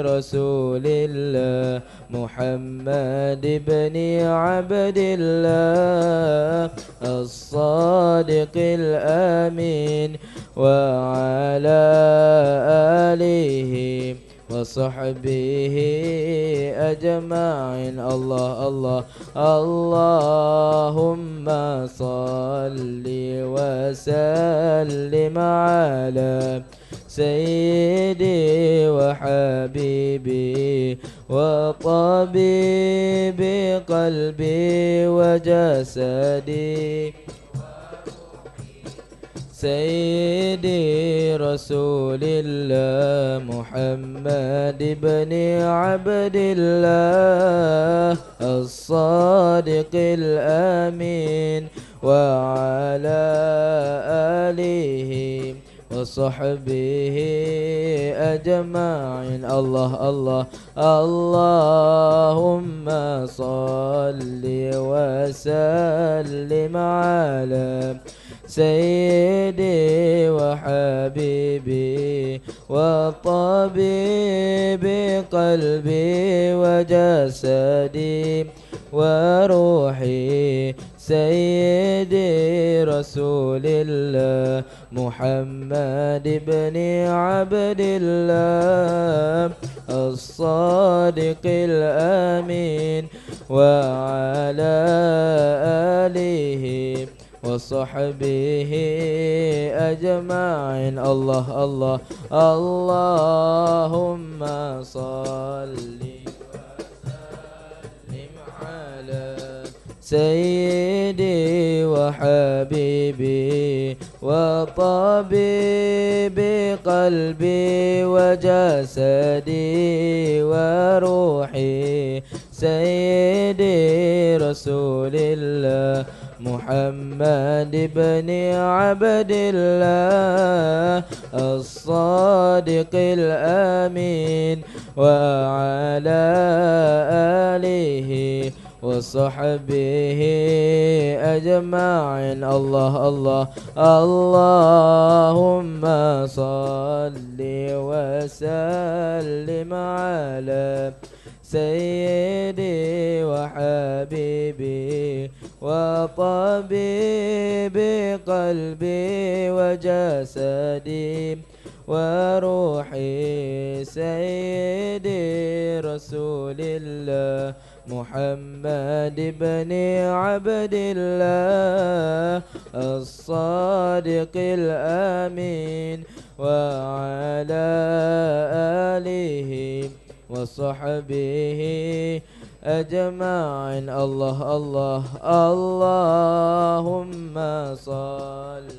رسول الله محمد بن عبد الله الصادق الأمين وعلى آله وصحبه أجمعين. الله الله اللهم صل وسلم على سيدي وحبيبي وطبيب قلبي وجسدي سيدي رسول الله محمد بن عبد الله الصادق الأمين وعلى آله وصحبه أجمعين. الله الله اللهم صل وسلم على سيدي وحبيبي وطبيب قلبي وجسدي وروحي سيدي رسول الله محمد بن عبد الله الصادق الأمين وعلى آله وصحبه أجمعين. الله الله اللهم صل وسلم على سيدي وحبيبي وطبيب قلبي وجسدي وروحي سيدي رسول الله محمد بن عبد الله الصادق الأمين وعلى آله وصحبه أجمعين. الله الله اللهم صل وسلم على سيدي وحبيبي وطبيب قلبي وجسدي وروحي سيدي رسول الله محمد بن عبد الله الصادق الأمين وعلى آله وصحبه أجمعين. الله الله اللهم صل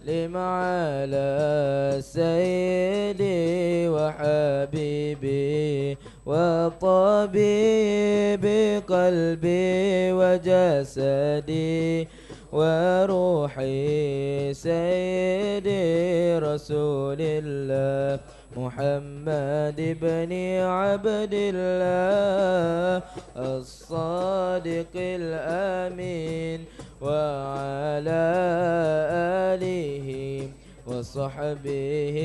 وسلم على سيدي وحبيبي وطبيب قلبي وجسدي وروحي سيدي رسول الله محمد بن عبد الله الصادق الأمين وعلى آله وصحبه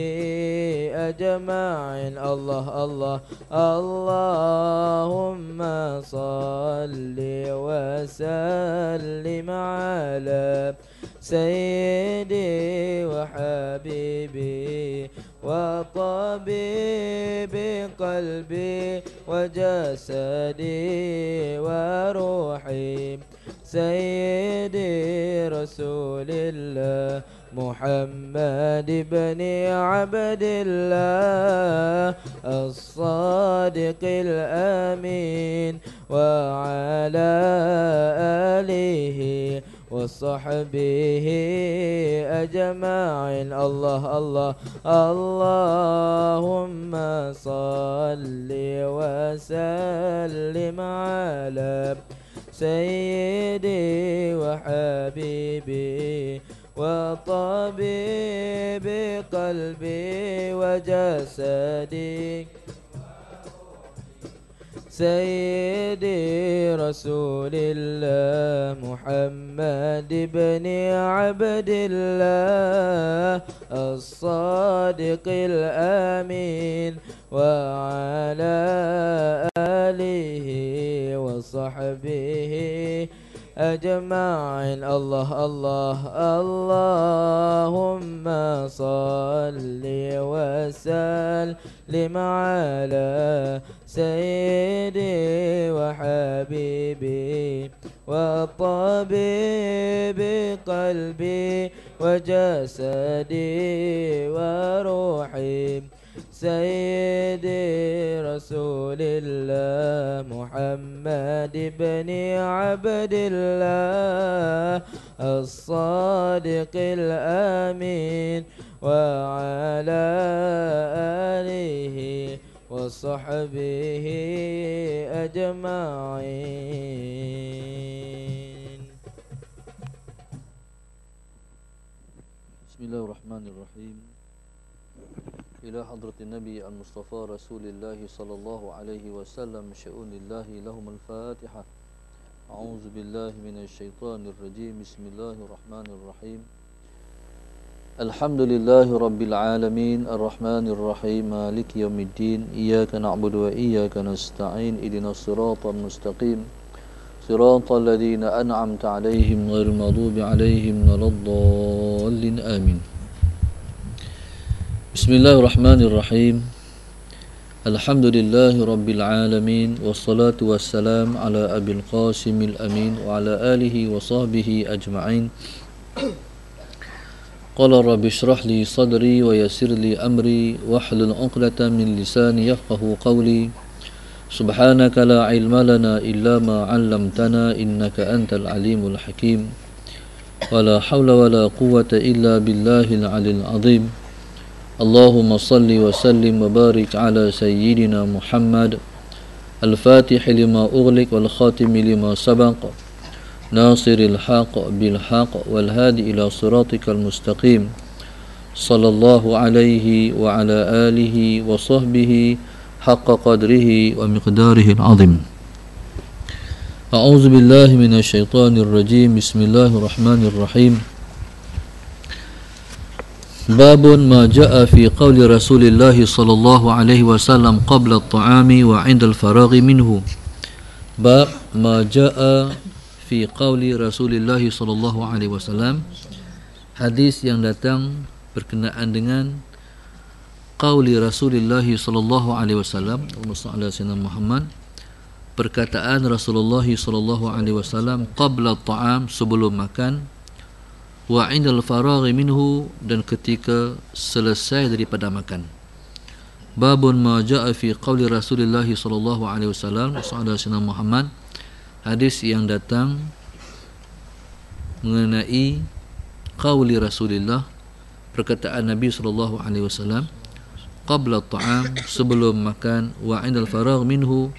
أجمعين. الله الله اللهم صل وسلم على سيدي وحبيبي وطبيب قلبي وجسدي وروحي سيدي رسول الله محمد بن عبد الله الصادق الأمين وعلى آله وصحبه أجمعين. الله الله اللهم صل وسلم على سيدي وحبيبي وطبيب قلبي وجسدي سيدي رسول الله محمد بن عبد الله الصادق الأمين وعلى آله وصحبه أجمعين. الله الله اللهم صل وسلم على سيدي وحبيبي وطبيب قلبي وجسدي وروحي سيدي رسول الله محمد بن عبد الله الصادق الأمين وعلى آله وصحبه أجمعين. بسم الله الرحمن الرحيم. إلى حضرة النبي المصطفى رسول الله صلى الله عليه وسلم شؤون الله لهم الفاتحة. أعوذ بالله من الشيطان الرجيم. بسم الله الرحمن الرحيم. الحمد لله رب العالمين الرحمن الرحيم مالك يوم الدين إياك نعبد وإياك نستعين اهدنا الصراط المستقيم صراط الذين أنعمت عليهم غير المغضوب عليهم ولا الضالين آمين. بسم الله الرحمن الرحيم. الحمد لله رب العالمين والصلاة والسلام على أبي القاسم الأمين وعلى آله وصحبه أجمعين. قال رب اشرح لي صدري ويسر لي أمري واحلل عقدة من لساني يفقه قولي. سبحانك لا علم لنا إلا ما علمتنا إنك أنت العليم الحكيم. ولا حول ولا قوة إلا بالله العلي العظيم. اللهم صل وسلم وبارك على سيدنا محمد الفاتح لما أغلق والخاتم لما سبق ناصر الحق بالحق والهادي إلى صراطك المستقيم صلى الله عليه وعلى آله وصحبه حق قدره ومقداره العظيم. أعوذ بالله من الشيطان الرجيم. بسم الله الرحمن الرحيم. باب ما جاء في قول رسول الله صلى الله عليه وسلم قبل الطعام وعند الفراغ منه. باب ما جاء في قول رسول الله صلى الله عليه وسلم. Hadis yang datang berkenaan dengan qauli Rasulullah sallallahu alaihi wasallam, Muhammad, perkataan Rasulullah sallallahu alaihi wasallam qabla at-ta'am, sebelum makan, wa 'indal faraghi minhu, dan ketika selesai daripada makan. Babun ma jaa fi qauli Rasulullah sallallahu alaihi wasallam, Sayyidina Muhammad, hadis yang datang mengenai qauli Rasulullah, perkataan Nabi sallallahu alaihi wasallam, qabla at-ta'am, sebelum makan, wa 'indal faragh minhu,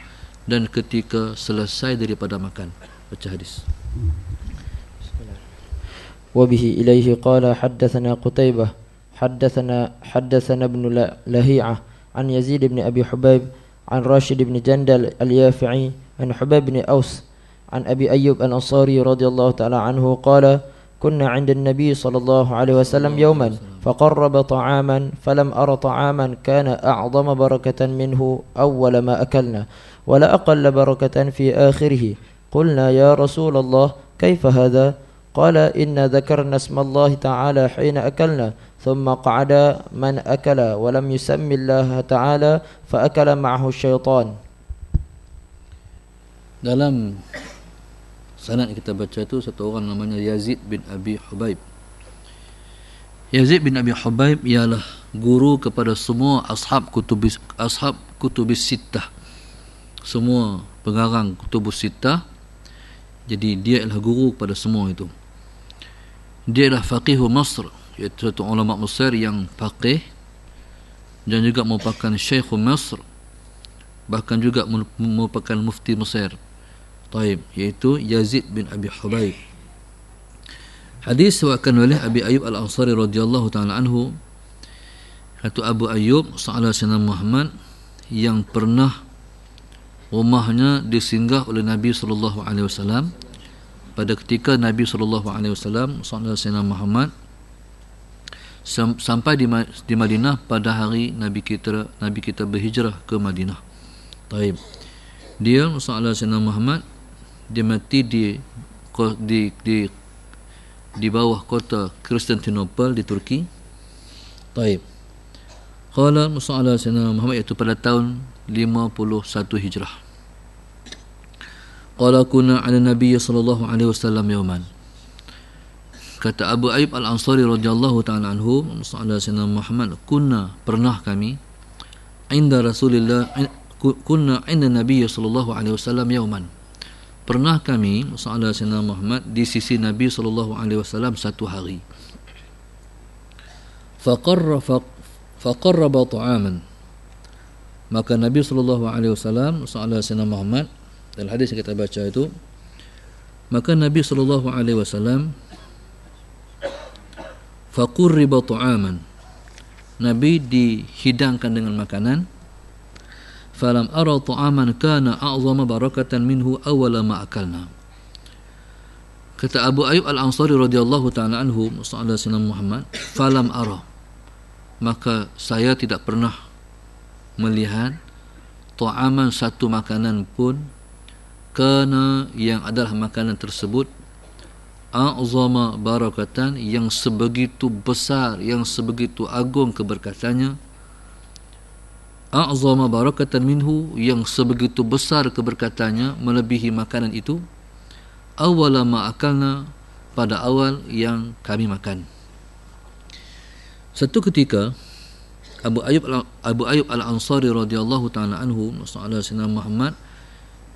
dan ketika selesai daripada makan. Baca hadis. وبه إليه قال حدثنا قتيبة حدثنا ابن لهيعة عن يزيد بن أبي حبيب عن راشد بن جندل اليافعي عن حبيب بن أوس عن أبي أيوب الأنصاري رضي الله تعالى عنه قال كنا عند النبي صلى الله عليه وسلم يوما فقرب طعاما فلم أر طعاما كان أعظم بركة منه أول ما أكلنا ولا أقل بركة في آخره. قلنا يا رسول الله كيف هذا؟ قال إن ذكرنا اسم الله تعالى حين أكلنا ثم قعد من أكل ولم يسم الله تعالى فأكل معه الشيطان. Dalam sanad kita baca itu satu orang namanya Yazid bin Abi Hubaib. Yazid bin Abi Hubaib ialah guru kepada semua ashab kutubis sittah, semua pengarang kutubus sittah. Jadi dia adalah guru kepada semua itu. Dia adalah faqih Masr, iaitu satu ulama Mesir yang faqih dan juga merupakan syekh Masr, bahkan juga merupakan mufti Mesir. Taib, iaitu Yazid bin Abi Hubaib. Hadis diwakilkan oleh Abi Ayyub Al-Ansari radhiyallahu taala anhu. Itu Abu Ayyub sahabat Nabi Muhammad yang pernah rumahnya disinggah oleh Nabi sallallahu alaihi wasallam pada ketika Nabi sallallahu alaihi wasallam Sayyidina Muhammad sampai di Madinah pada hari Nabi kita berhijrah ke Madinah. Taib. Dia Sayyidina Muhammad dia mati di bawah kota Konstantinopel di Turki. Taib. Qala Sayyidina Muhammad iaitu pada tahun 51 Hijrah. Qala kunna 'ala Nabi sallallahu alaihi wasallam yawman. Kata Abu Ayyub Al-Ansari radhiyallahu ta'ala anhu, Sayyidina Muhammad, pernah kami inda Nabi sallallahu alaihi wasallam yawman. Pernah kami Sayyidina Muhammad di sisi Nabi sallallahu alaihi wasallam satu hari. Faqarraba ta'aman. Maka Nabi sallallahu alaihi wasallam Sayyidina Muhammad, dalam hadis yang kita baca itu, maka Nabi sallallahu alaihi wasallam faqurriba ta'aman. Nabi dihidangkan dengan makanan. Falam ara ta'aman kana a'zama barakatan minhu awwala ma akalna. Kata Abu Ayyub Al-Ansari radhiyallahu ta'ala anhu, Sayyidina Muhammad, falam ara, maka saya tidak pernah melihat ta'aman satu makanan pun kana yang adalah makanan tersebut a'zama barakatan yang sebegitu besar, yang sebegitu agung keberkatannya, a'zama barakatan minhu yang sebegitu besar keberkatannya melebihi makanan itu, awwala ma akalna pada awal yang kami makan. Satu ketika Abu Ayyub Al-Ansari radhiyallahu ta'ala anhu, Sayyidina Muhammad,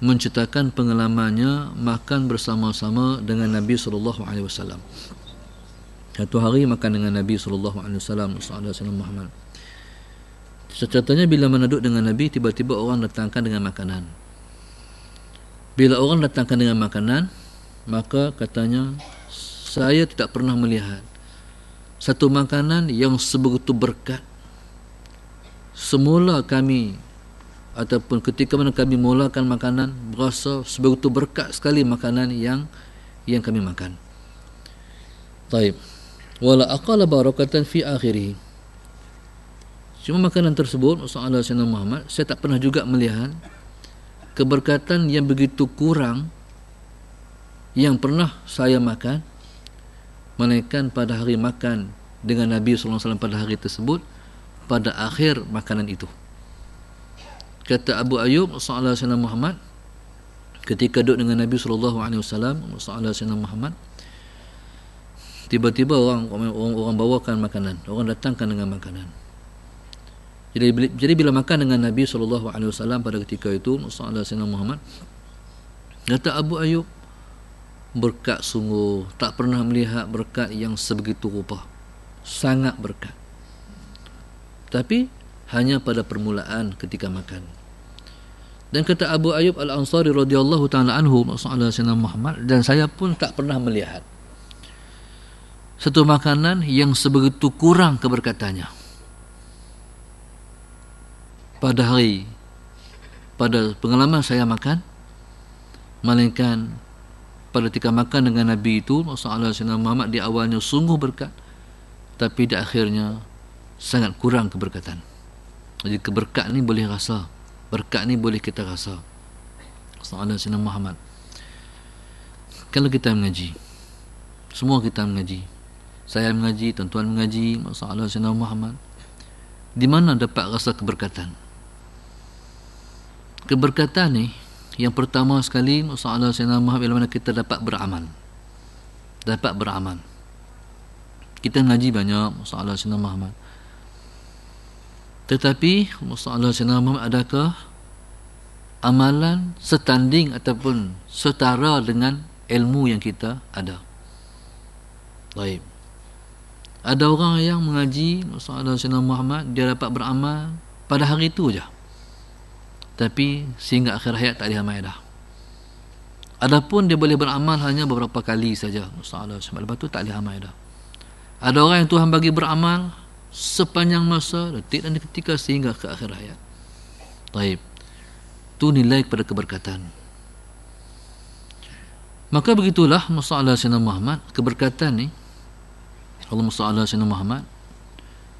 menceritakan pengalamannya makan bersama-sama dengan Nabi sallallahu alaihi wasallam. Satu hari makan dengan Nabi sallallahu alaihi wasallam, Sayyidina Muhammad. Ceritanya bila menaduk dengan Nabi, tiba-tiba orang datangkan dengan makanan. Bila orang datangkan dengan makanan, maka katanya, saya tidak pernah melihat satu makanan yang sebegitu berkat. Semula kami ataupun ketika mana kami mulakan makanan, berasa sebegitu berkat sekali makanan yang kami makan. Taib. Wala aqala barakatan fi akhirih. Cuma makanan tersebut, Sayyidina Muhammad, saya tak pernah juga melihat keberkatan yang begitu kurang yang pernah saya makan, melainkan pada hari makan dengan Nabi sallallahu alaihi wasallam pada hari tersebut, pada akhir makanan itu. Kata Abu Ayyub Sayyidina Muhammad, ketika duduk dengan Nabi sallallahu alaihi wasallam, Sayyidina Muhammad, tiba-tiba orang bawakan makanan, orang datangkan dengan makanan. Jadi bila makan dengan Nabi sallallahu alaihi wasallam pada ketika itu, Sayyidina Muhammad, kata Abu Ayyub, berkat sungguh, tak pernah melihat berkat yang sebegitu rupa. Sangat berkat. Tapi hanya pada permulaan ketika makan. Dan kata Abu Ayyub Al-Ansari radhiyallahu ta'ala anhu, Sayyidina Muhammad, dan saya pun tak pernah melihat satu makanan yang sebegitu kurang keberkatannya pada pengalaman saya makan, melainkan pada ketika makan dengan Nabi itu, Sayyidina Muhammad, di awalnya sungguh berkat, tapi di akhirnya sangat kurang keberkatan. Jadi keberkat ni boleh rasa, berkat ni boleh kita rasa. Sayyidina Muhammad, kalau kita mengaji, semua kita mengaji, saya mengaji, tuan-tuan mengaji, Sayyidina Muhammad, di mana dapat rasa keberkatan? Keberkatan ni yang pertama sekali, Sayyidina Muhammad, bila mana kita dapat beramal. Kita mengaji banyak, Sayyidina Muhammad, tetapi Sayyidina Muhammad, adakah amalan setanding ataupun setara dengan ilmu yang kita ada? Baik. Ada orang yang mengaji Sayyidina Muhammad, dia dapat beramal pada hari itu je, tapi sehingga akhir hayat tak ada amal dah. Adapun dia boleh beramal hanya beberapa kali saja, lepas tu tak ada amal dah. Ada orang yang Tuhan bagi beramal sepanjang masa, detik dan ketika sehingga ke akhir hayat. Baik. Tu nilai kepada keberkatan. Maka begitulah masalah Sayyidina Muhammad, keberkatan ni Allahumma salli ala Sayyidina Muhammad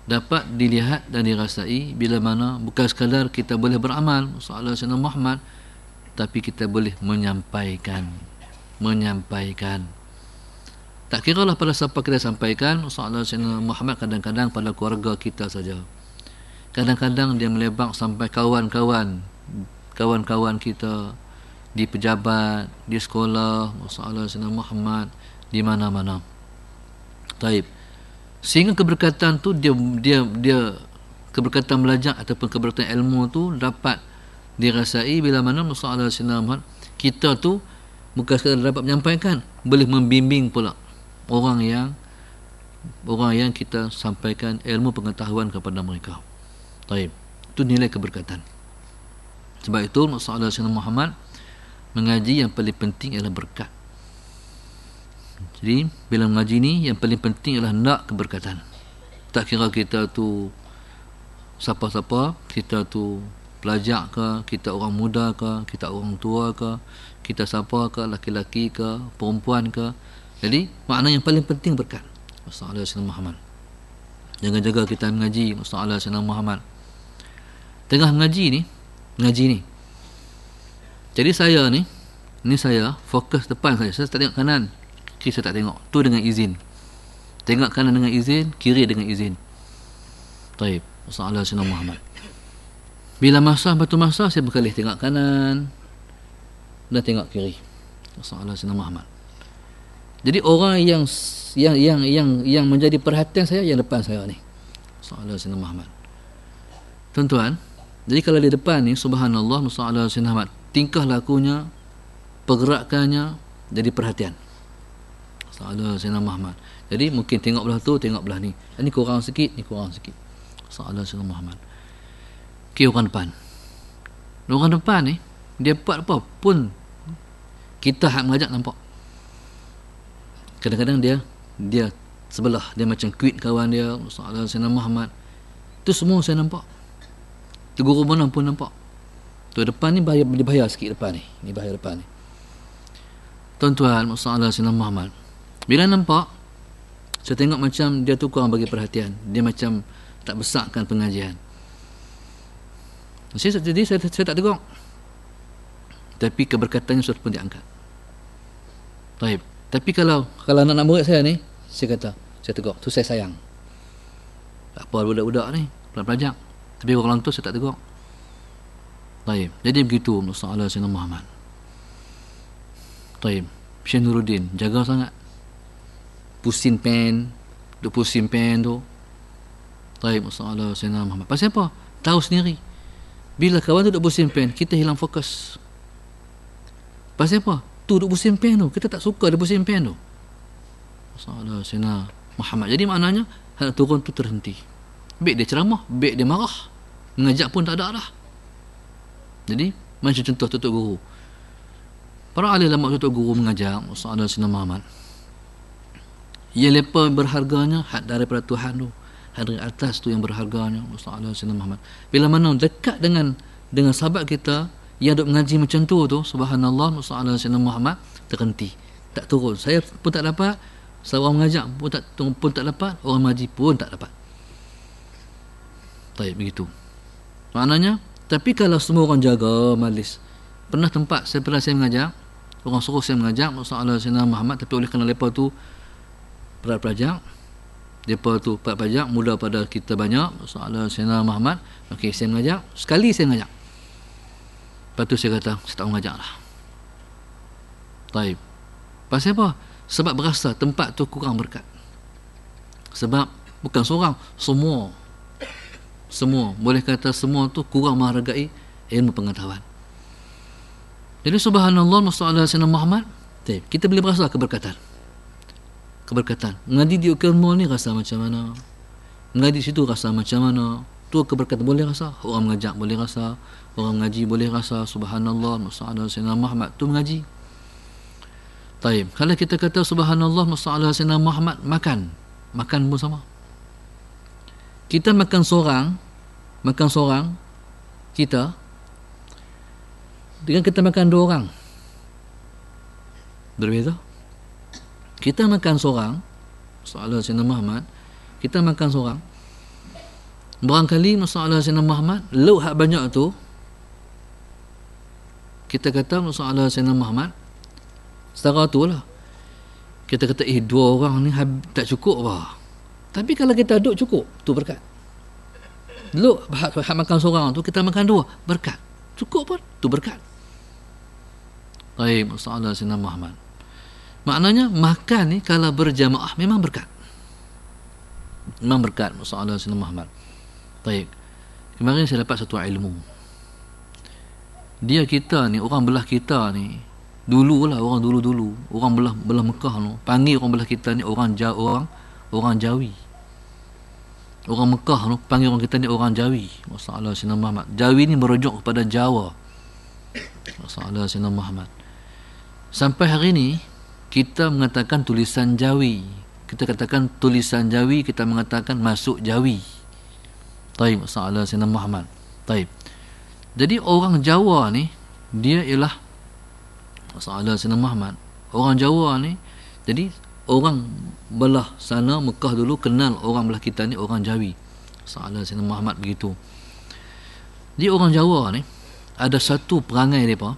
dapat dilihat dan dirasai bila mana bukan sekadar kita boleh beramal masalah Sayyidina Muhammad, tapi kita boleh menyampaikan. Tak kira lah pada siapa kita sampaikan masalah Sayyidina Muhammad, kadang-kadang pada keluarga kita saja, kadang-kadang dia melebar sampai kawan-kawan kita di pejabat, di sekolah, masalah Sayyidina Muhammad, di mana-mana. Taib. Sehingga keberkatan tu dia keberkatan belajar ataupun keberkatan ilmu tu dapat dirasai bila mana masalah Sayyidina Muhammad, kita tu bukan sekadar dapat menyampaikan, boleh membimbing pula orang yang kita sampaikan ilmu pengetahuan kepada mereka. Taib. Itu nilai keberkatan. Sebab itu masalah Sayyidina Muhammad mengaji yang paling penting ialah berkat. Jadi bila mengaji ni yang paling penting ialah nak keberkatan. Tak kira kita tu siapa-siapa, kita tu pelajar ke, kita orang muda ke, kita orang tua ke, kita siapa ke, laki-laki ke, perempuan ke. Jadi makna yang paling penting berkat. Masalah Sayyidina Muhammad. Jaga-jaga kita mengaji masalah Sayyidina Muhammad. Tengah mengaji ni. Jadi saya ni saya fokus depan saya tak tengok kanan, kiri saya tak tengok. Tu dengan izin. Tengok kanan dengan izin, kiri dengan izin. Taib. Masalah Sayyidina Muhammad. Bila batu masa saya berkalih tengok kanan dan tengok kiri. Masalah Sayyidina Muhammad. Jadi orang yang menjadi perhatian saya yang depan saya ni. Masalah Sayyidina Muhammad. Tuan-tuan, jadi kalau di depan ni subhanallah masalah Sayyidina Muhammad, tingkah lakunya, pergerakannya jadi perhatian. Masalah Sayyidina Muhammad. Jadi mungkin tengok belah tu, tengok belah ni. Ni kurang sikit, ni kurang sikit. Masalah Sayyidina Muhammad. Orang depan ni dia buat apa pun kita hak mengajak nampak. Kadang-kadang dia sebelah, dia macam quit kawan dia masalah Sayyidina Muhammad. Tu semua saya nampak. Tu guru mana pun nampak. Tu depan ni bahaya sikit depan ni. Ni bahaya depan ni. Tuan-tuan, masalah Sayyidina Muhammad. Bila nampak, saya tengok macam dia tu kurang bagi perhatian. Dia macam tak besarkan pengajian. Jadi saya tak tegur. Tapi keberkatannya sudah pun diangkat. Baik. Tapi kalau anak-anak murid saya ni, saya kata, saya tegur. Tu saya sayang. Tak apa budak-budak ni, pelajar. Tapi orang tu saya tak tegur. Baik. Jadi begitu masalah Sayyidina Muhammad. Baik. Syekh Nuruddin jaga sangat. Pusing pen tu. Baik, masalah Sayyidina Muhammad. Pasal apa? Tahu sendiri. Bila kawan tu duduk pusing pen, kita hilang fokus. Pasal apa? Tu duduk pusing pen tu, kita tak suka dia pusing pen tu. Masalah Sayyidina Muhammad. Jadi maknanya hal turun tu terhenti. Baik dia ceramah, baik dia marah, mengajak pun tak ada dah. Jadi macam contoh tutup guru. Para ahli ulama tutup guru mengajar masalah Sayyidina Muhammad. Ia lepas berharganya hak daripada Tuhan tu. Hak dari atas tu yang berharganya masalah Sayyidina Muhammad. Bila mana dekat dengan sahabat kita yang duk mengaji macam tu subhanallah masalah Sayyidina Muhammad terhenti. Tak turun. Saya pun tak dapat, seorang mengajak pun tak dapat, orang mengaji pun tak dapat. Baik, begitu. Maknanya, tapi kalau semua orang jaga majlis. Pernah saya mengajar, orang suruh saya mengajar masalah Sayyidina Muhammad, tapi oleh kerana lepas tu pelajar, mereka tu pelajar muda pada kita banyak masalah Sayyidina Muhammad. Okey, saya mengajar, sekali saya mengajar. Lepas tu saya kata, saya tak mengajar lah. Baik. Pasal apa? Sebab berasa tempat tu kurang berkat. Sebab bukan seorang, semua boleh kata semua tu kurang menghargai ilmu pengetahuan. Jadi subhanallah masalah Sayyidina Muhammad, kita boleh berasa keberkatan. Mengaji di Ukil Mall ni rasa macam mana, mengaji situ rasa macam mana. Tu keberkatan boleh rasa. Orang mengajak boleh rasa, orang mengaji boleh rasa. Subhanallah masalah Sayyidina Muhammad tu mengaji. Taib. Kalau kita kata subhanallah masalah Sayyidina Muhammad, makan pun sama. Kita makan seorang kita dengan kita makan 2 orang. Berbeza. Kita makan seorang, masalah Sayyidina Muhammad, kita makan seorang. Barangkali masalah Sayyidina Muhammad, lauk hak banyak tu, kita kata masalah Sayyidina Muhammad, setara tu lah. Kita kata 2 orang ni tak cukup lah. Tapi kalau kita duduk cukup, tu berkat. Lauk hak makan seorang tu, kita makan 2, berkat. Cukup pun, tu berkat. Baik, masalah Sayyidina Muhammad. Maknanya makan ni kalau berjamaah memang berkat. Memang berkat masalah Sayyidina Muhammad. Baik. Kemarin saya dapat satu ilmu. Dia kita ni, orang belah kita ni, dululah orang dulu, orang belah Mekah tu, panggil orang belah kita ni orang Jawi. Orang Mekah tu panggil orang kita ni orang Jawi. Masalah Sayyidina Muhammad. Jawi ni merujuk kepada Jawa. Masalah Sayyidina Muhammad. Sampai hari ni kita mengatakan tulisan Jawi. Kita katakan tulisan Jawi, kita mengatakan masuk Jawi. Taib, masalah Sayyidina Muhammad. Taib. Jadi orang Jawa ni, dia ialah masalah Sayyidina Muhammad. Orang Jawa ni, jadi orang belah sana Mekah dulu kenal orang belah kita ni orang Jawi. Masalah Sayyidina Muhammad begitu. Jadi orang Jawa ni ada satu perangai mereka.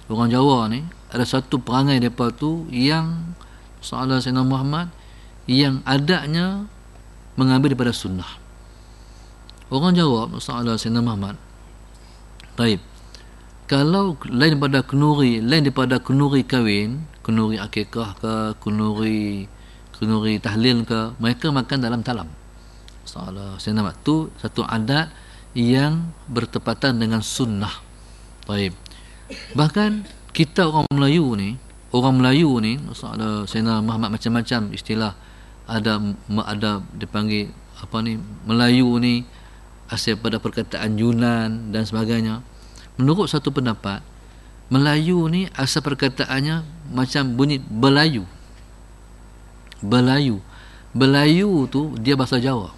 Orang Jawa ni ada satu perangai mereka tu yang masalah Sayyidina Muhammad, yang adanya mengambil daripada sunnah. Orang Jawa masalah Sayyidina Muhammad, baik, kalau lain daripada kenuri kahwin, kenuri akikah ke, kenuri tahlil ke, mereka makan dalam talam. Masalah Sayyidina Muhammad tu satu adat yang bertepatan dengan sunnah. Baik. Bahkan kita orang Melayu ni masalah Sayyidina Muhammad macam-macam istilah. Ada dipanggil apa ni, Melayu ni asal pada perkataan Yunan dan sebagainya. Menurut satu pendapat, Melayu ni asal perkataannya macam bunyi Belayu. Belayu tu dia bahasa Jawa.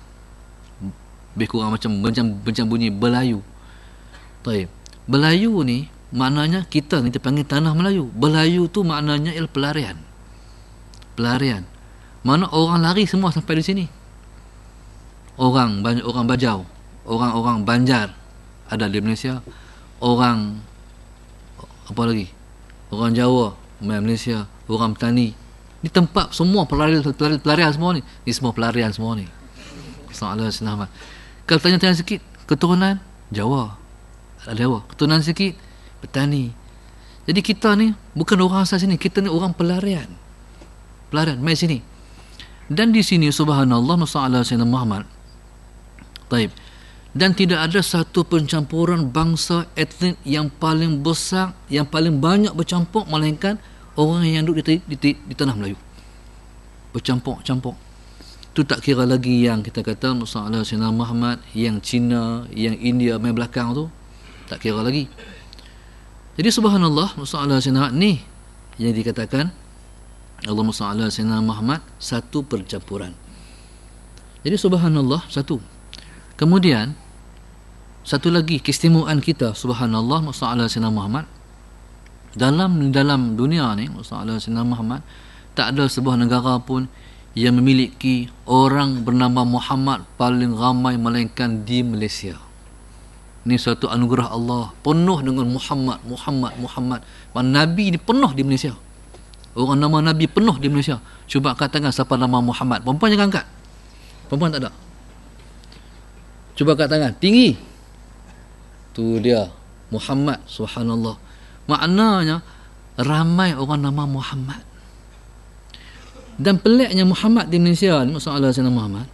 Lebih kurang macam bunyi Belayu. Baik. Belayu ni maknanya kita ni dipanggil tanah Melayu. Belayu tu maknanya ialah pelarian. Mana orang lari semua sampai di sini. Banyak orang Bajau, orang Banjar ada di Malaysia. Orang apa lagi? Orang Jawa, Malaysia, orang petani. Ni tempat semua pelarian semua ni. Ni semua pelarian semua ni. Masalah Sayyidina Muhammad. Kalau tanya sikit, keturunan Jawa. Ada Jawa. Keturunan sikit petani. Jadi kita ni bukan orang asal sini, kita ni orang pelarian, mai sini. Dan di sini subhanallah masalah Sayyidina Muhammad. Taib. Dan tidak ada satu pencampuran bangsa etnik yang paling besar, yang paling banyak bercampur melainkan orang yang duduk di tanah Melayu. Bercampur. Tu tak kira lagi yang kita kata masalah Sayyidina Muhammad, yang Cina, yang India main belakang tu, tak kira lagi. Jadi subhanallah masalah Sayyidina ni yang dikatakan Allah masalah Sayyidina Muhammad satu percampuran. Jadi subhanallah satu. Kemudian satu lagi keistimewaan kita subhanallah masalah Sayyidina Muhammad, dalam dunia ni masalah Sayyidina Muhammad tak ada sebuah negara pun yang memiliki orang bernama Muhammad paling ramai melainkan di Malaysia. Ini satu anugerah Allah, penuh dengan Muhammad. Nabi ni penuh di Malaysia. Orang nama Nabi penuh di Malaysia. Cuba katakan siapa nama Muhammad. Perempuan jangan angkat. Perempuan tak ada. Cuba angkat tangan tinggi. Tu dia Muhammad, subhanallah. Maknanya ramai orang nama Muhammad. Dan peliknya Muhammad di Malaysia ni, masalah Sayyidina Muhammad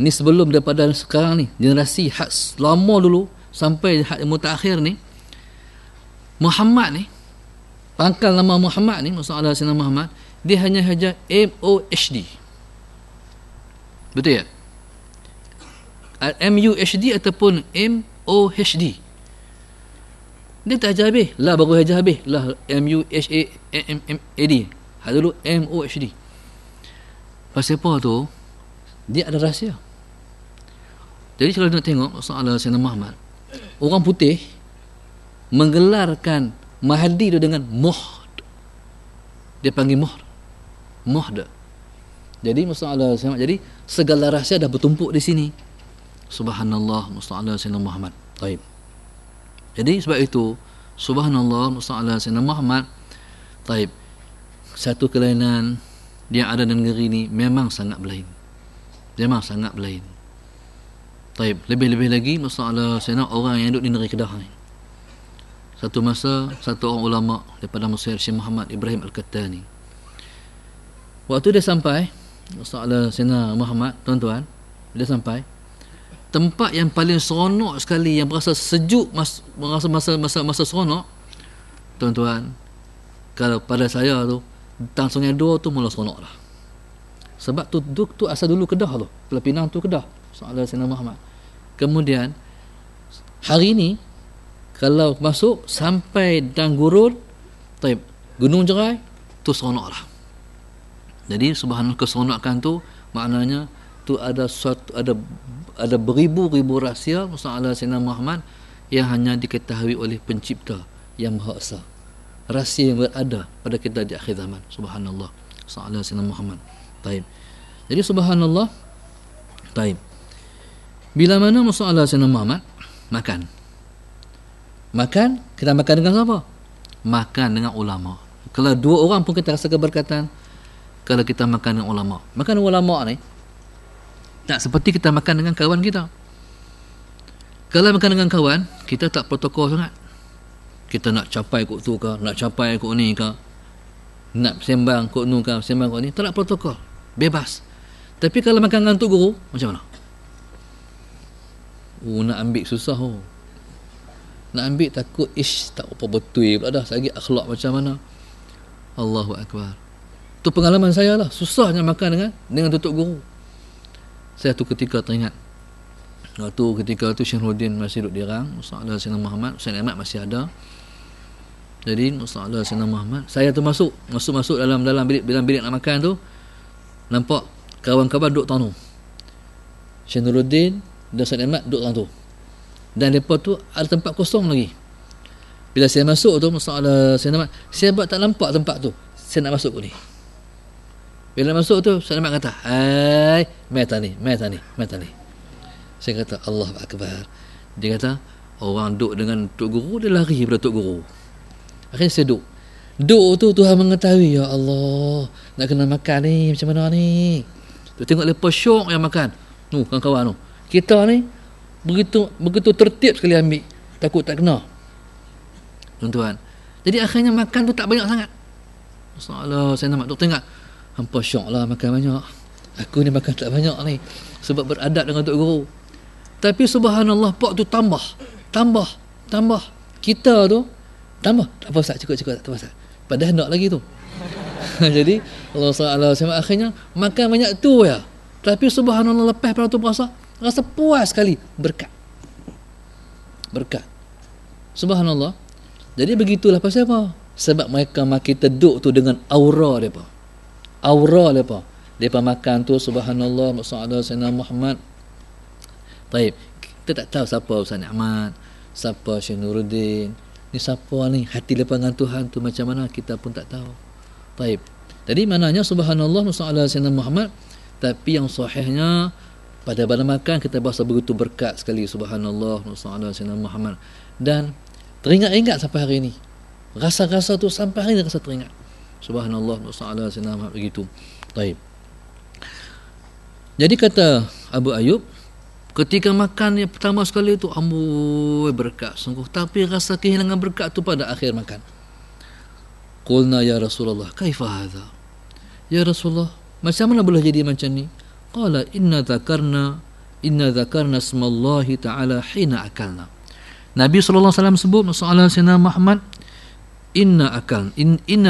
ni sebelum daripada sekarang ni, generasi hak lama dulu sampai hak mutakhir ni, Muhammad ni, pangkal nama Muhammad ni, masalah Sayyidina Muhammad, dia hanya MOHD. Betul ya? MUHD ataupun MOHD. Dia tak ajar habis. Lah baru ajar habis. Lah MUHAMMAD. Hal dulu MOHD. Pasal apa tu? Dia ada rahsia. Jadi kalau nak tengok masalah Sayyidina Muhammad, orang putih menggelarkan mahdi itu dengan muhd. Dia panggil muhd. Jadi Mustafa jadi segala rahsia dah bertumpuk di sini. Subhanallah Mustafa Sayyidina Muhammad. Baik. Jadi sebab itu subhanallah Mustafa Sayyidina Muhammad. Baik. Satu kelainan yang ada di negeri ini memang sangat berlain. Memang sangat berlain. Baik, lebih-lebih lagi masalah Sayyidina orang yang duduk di negeri Kedah ni. Satu masa satu orang ulama daripada Mesir, Syekh Muhammad Ibrahim Al-Qattani. Waktu dia sampai masalah Sayyidina Muhammad, tuan-tuan, dia sampai tempat yang paling seronok sekali, yang berasa sejuk, merasa masa seronok, tuan-tuan, kalau pada saya tu tang Sungai Dua tu mula seronok dah. Sebab tu asal dulu Kedah tu, Pulau Pinang tu Kedah, soalan Sayyidina Muhammad. Kemudian hari ni kalau masuk sampai dan gurun, Gunung Jerai tu seronok lah. Jadi subhanallah, keseronokan tu maknanya tu ada beribu-ribu rahsia masalah Sayyidina Muhammad yang hanya diketahui oleh pencipta yang Maha Esa. Rahsia yang berada pada kita di akhir zaman. Subhanallah. Sayyidina Sayyidina Muhammad. Taib. Jadi subhanallah. Taib. Bila mana masalah Sayyidina Muhammad makan, kita makan dengan siapa? Makan dengan ulama. Kalau dua orang pun kita rasa keberkatan kalau kita makan dengan ulama. Makan dengan ulama ni tak seperti kita makan dengan kawan kita. Kalau makan dengan kawan, kita tak protokol sangat. Kita nak capai kok tu ke, nak capai kok ni ke, nak sembang kok nu ke, sembang kok ni, tak nak protokol, bebas. Tapi kalau makan dengan Tok Guru, macam mana? Nak ambil susah. Nak ambil takut, tak apa betul pula dah, lagi akhlak macam mana. Allahu Akbar. Tu pengalaman saya lah, susahnya makan dengan Tok Guru. Saya tu ketika teringat, ketika tu Syekh Nurdin masih duduk di Rang, Mustafa Sayyidina Muhammad, Sayyidina Ahmad masih ada. Jadi Mustafa Sayyidina Muhammad, saya tu masuk dalam bilik nak makan tu, nampak kawan-kawan duduk tanu. Syekh Nurdin dan Sayyidina Ahmad duduk tanu. Dan depa tu ada tempat kosong lagi. Bila saya masuk tu Mustafa Sayyidina Ahmad, saya buat tak nampak tempat tu. Saya nak masuk ni. Bila masuk tu Sayyidina Ahmad kata, "Hai, meta ni." Saya kata, Allahu Akbar. Dia kata, orang duduk dengan Tok Guru, dia lari daripada Tok Guru. Akhirnya saya duduk tu Tuhan mengetahui, ya Allah, nak kena makan ni macam mana ni. Tu tengok lepas syok yang makan. Tu kawan-kawan tu. Kita ni begitu tertib sekali ambil, takut tak kena. Tuan-tuan. Jadi akhirnya makan tu tak banyak sangat. Masalah saya nak tengok, hampa syok lah makan banyak. Aku ni makan tak banyak ni sebab beradab dengan Tok Guru. Tapi subhanallah, pak tu tambah. Kita tu tambah. Tak apa Ustaz, cukup tak apa Ustaz. Padahal nak lagi tu. Jadi Allah SWT akhirnya makan banyak tu ya. Tapi subhanallah, lepas pada tu rasa puas sekali. Berkat. Subhanallah. Jadi begitulah pasal apa? Sebab mereka makin terduk tu dengan aura mereka. Mereka makan tu subhanallah, masalah Sayyidina Muhammad. Baik, kita tak tahu siapa Ustaz Ahmad, siapa Syekh Nuruddin, ni siapa ni, hati lepas dengan Tuhan tu macam mana kita pun tak tahu. Baik. Jadi maknanya subhanallah masalah Sayyidina Muhammad, tapi yang sahihnya pada makan kita berasa begitu berkat sekali, subhanallah masalah Sayyidina Muhammad. Dan teringat-ingat sampai hari ini. Rasa-rasa tu sampai hari ini rasa teringat. Subhanallah masalah Sayyidina Muhammad begitu. Baik. Jadi kata Abu Ayyub, ketika makan yang pertama sekali tu, amboi berkat sungguh, tapi rasa kehilangan berkat tu pada akhir makan. Qulna ya Rasulullah, kaifa hadha? Ya Rasulullah, macam mana boleh jadi macam ni? Qala inna dhakarna ismallahi ta'ala hina akalna. Nabi SAW sebut masalah Sayyidina Muhammad, inna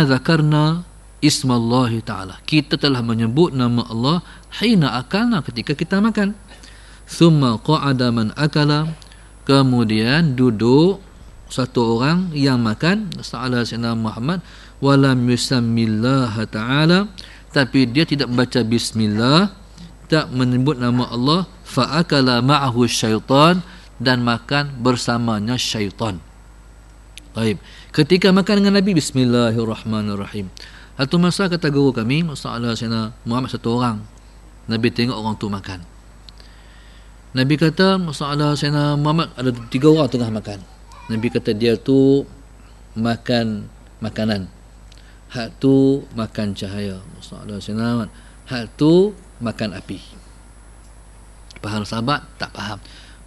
dhakarna ismallahi ta'ala, kita telah menyebut nama Allah hina akalna, ketika kita makan. Thumma qa'ada man akala, kemudian duduk satu orang yang makan, sa'ala Sayyidina Muhammad, walam yusammillah ta'ala, tapi dia tidak membaca bismillah, tak menyebut nama Allah, fa'akala ma'ahu syaitan, dan makan bersamanya syaitan. Baik. Ketika makan dengan Nabi, bismillahirrahmanirrahim. Satu masa kata guru kami, masalah Sayyidina Muhammad satu orang. Nabi tengok orang tu makan. Nabi kata, masalah Sayyidina Muhammad ada 3 orang tengah makan. Nabi kata dia tu makan makanan. Hak tu makan cahaya. Masalah Sayyidina Muhammad. Hak tu makan api. Faham sahabat? Tak faham.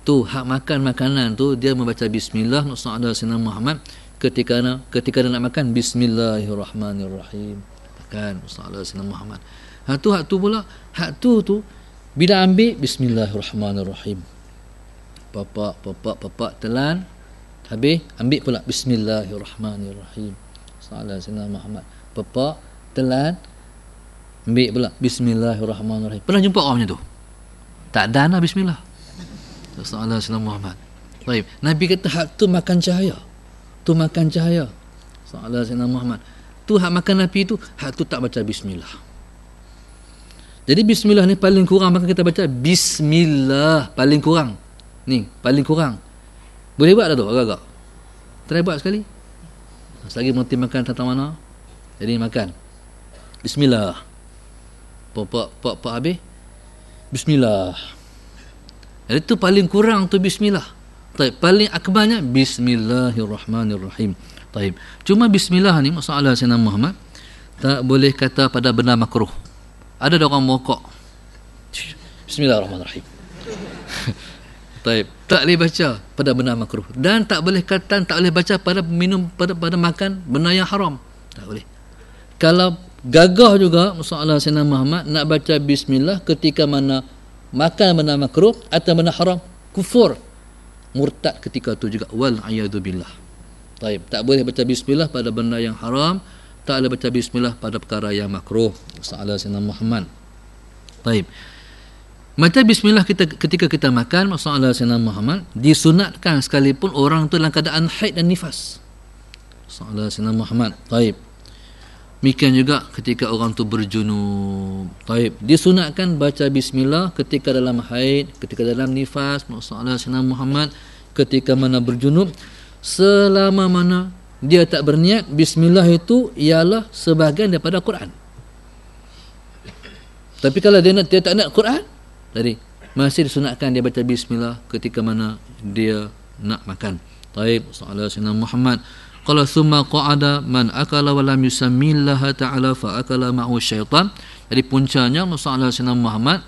Tu hak makan makanan tu dia membaca bismillah masalah Sayyidina Muhammad ketika dia nak makan bismillahirrahmanirrahim. Makan masalah Sayyidina Muhammad. Hak tu pula, hak tu bila ambil bismillahirrahmanirrahim. Papak telan habis ambil pula bismillahirrahmanirrahim. Masalah Sayyidina Muhammad. Papak telan ambil pula bismillahirrahmanirrahim. Pernah jumpa orang macam tu? Tak ada bismillah. Masalah Sayyidina Muhammad. Baik, Nabi kata hak tu makan cahaya. Tu makan cahaya. Masalah Sayyidina Muhammad. Tu hak makan api tu, hak tu tak baca bismillah. Jadi bismillah ni paling kurang maka kita baca bismillah paling kurang. Ni paling kurang. Boleh buat tak tu agak-agak? Try buat sekali. Selagi berhenti makan tentang mana. Jadi makan. Bismillah. Pop habis. Bismillah. Jadi itu paling kurang tu bismillah. Taib. Paling akbarnya bismillahirrahmanirrahim. Taib. Cuma bismillah ni masalah Sayyidina Muhammad tak boleh kata pada benda makruh. Ada orang mokok. Bismillahirrahmanirrahim. Taib. Tak boleh baca pada benda makruh dan tak boleh kata tak boleh baca pada minum pada makan benda yang haram. Tak boleh. Kalau gagah juga masalah Sayyidina Muhammad nak baca bismillah ketika mana makan benda makruh atau benda haram, kufur, murtad ketika tu juga, wal a'yadu billah. Taib. Tak boleh baca bismillah pada benda yang haram, tak boleh baca bismillah pada perkara yang makruh. Masalah Sayyidina Muhammad. Taib. Baca bismillah ketika kita makan, masalah Sayyidina Muhammad, disunatkan sekalipun orang tu dalam keadaan haid dan nifas. Masalah Sayyidina Muhammad. Taib. Demikian juga ketika orang tu berjunub. Taib. Disunatkan baca bismillah ketika dalam haid, ketika dalam nifas, masalah Sayyidina Muhammad, ketika mana berjunub, selama mana dia tak berniat, bismillah itu ialah sebahagian daripada Quran. Tapi kalau dia tak nak Quran, jadi masih disunatkan dia baca bismillah ketika mana dia nak makan. Taib. Masalah Sayyidina Muhammad. Qala thumma qa'ada man akala wa lam yusammillaha ta'ala fa akala ma'hu syaitan. Jadi puncanya masalah Sayyidina Muhammad,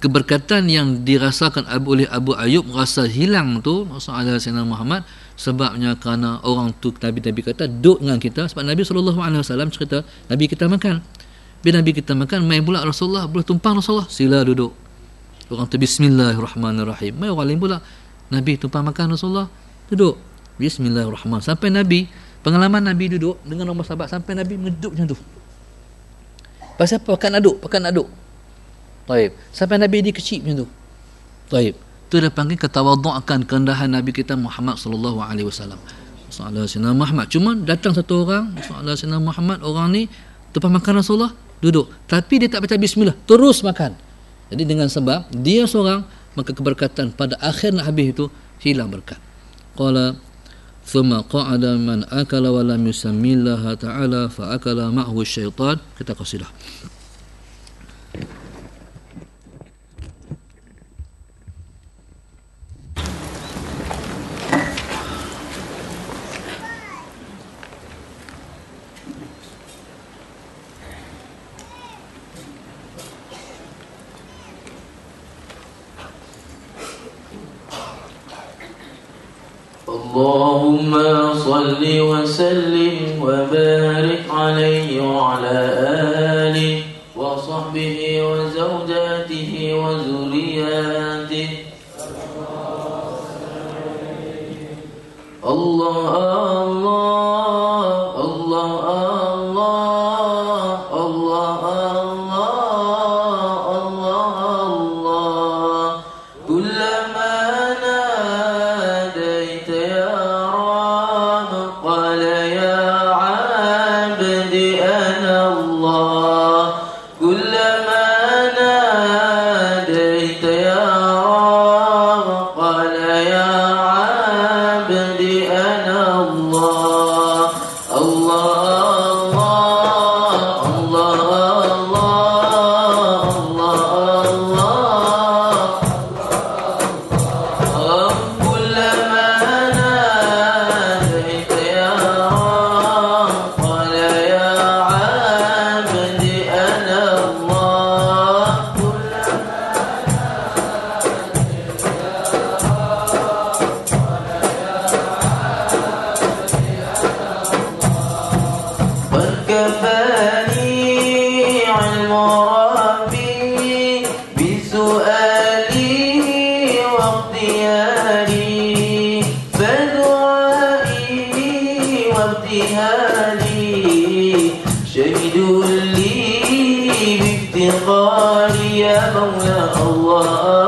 keberkatan yang dirasakan oleh Abu Ayyub rasa hilang tu masalah Sayyidina Muhammad sebabnya kerana orang tu Nabi kata duduk dengan kita, sebab Nabi SAW cerita Nabi kita makan. Bila Nabi kita makan, main pula Rasulullah, boleh tumpang Rasulullah, sila duduk. Orang tu bismillahirrahmanirrahim. Main orang lain pula, Nabi tumpang makan Rasulullah, duduk. Bismillahirrahmanirrahim. Sampai Nabi, pengalaman Nabi duduk dengan orang sahabat, sampai Nabi menduduk macam tu. Pasal apa? Pakai nak duduk. Taib. Sampai Nabi dia kecil macam tu. Taib. Itu dia panggil ketawadu'akan kerendahan Nabi kita Muhammad sallallahu alaihi wasallam. Masalah Sayyidina Muhammad. Cuma datang satu orang, masalah Sayyidina Muhammad, orang ni tumpang makan Rasulullah, duduk. Tapi dia tak baca bismillah, terus makan. Jadi dengan sebab dia seorang, maka keberkatan pada akhir nak habis itu hilang berkat. Qala thumma qa'ada man akala wa lam yusammillaha ta'ala fa akala ma'hu syaitan. Kita qasidah. اللهم صل وسلم وبارك عليه وعلى آله وصحبه وزوجاته وذرياته. الله الله الله الله الله الله الله. كلما ناديت يا رب قال يا عبدي أنا الله. كلما ناديت يا رب قال يا عبدي كفاني علم ربي بسؤالي واختياري فدعائي وابتهالي شهد لي بافتقاري يا مولى الله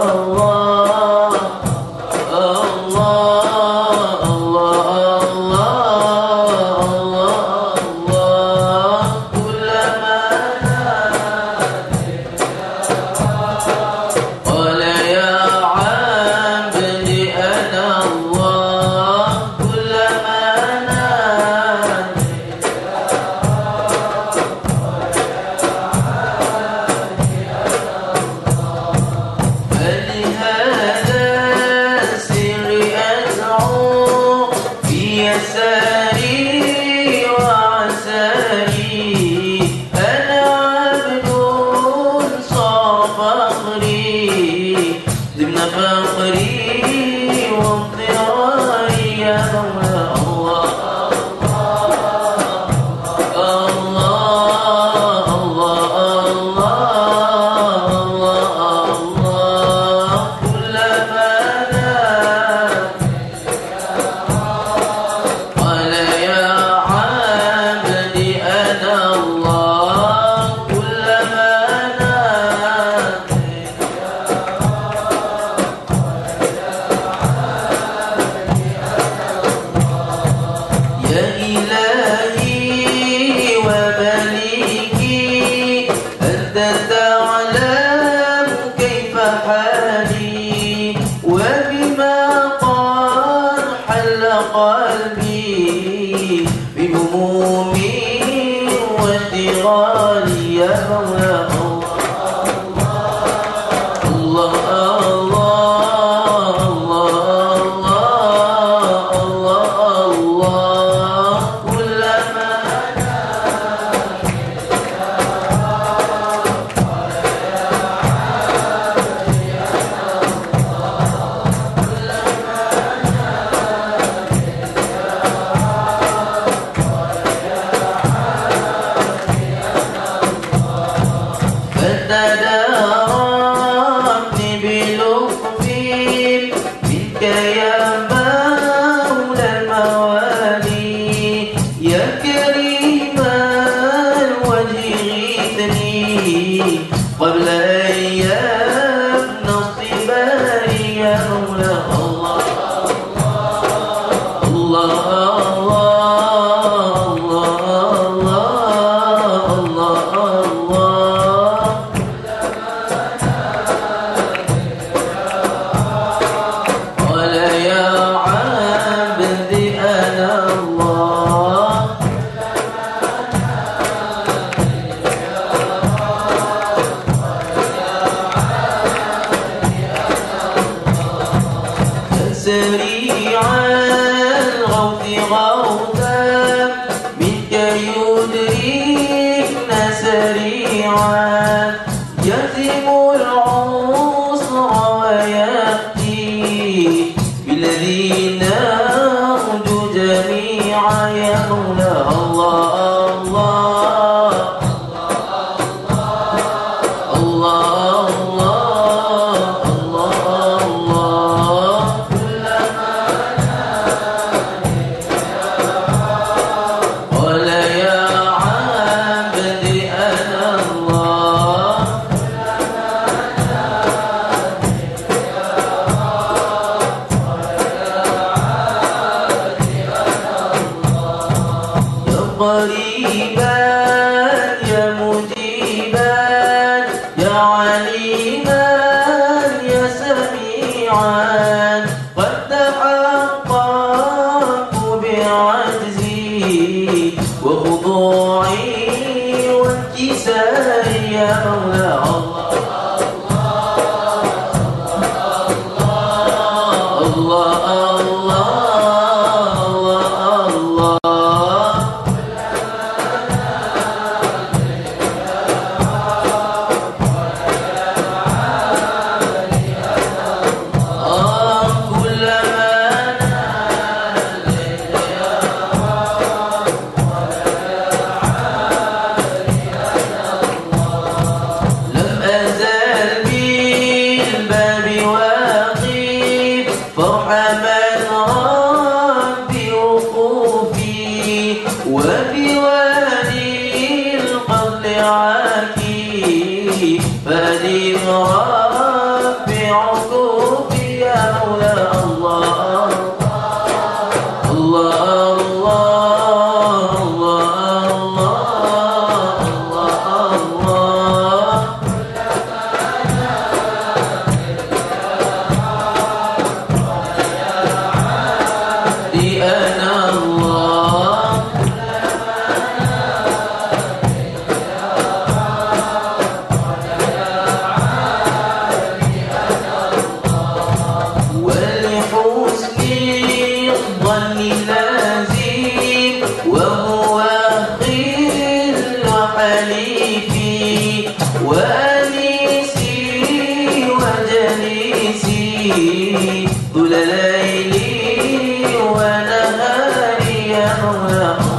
طول ليلي ونهاري يا مولا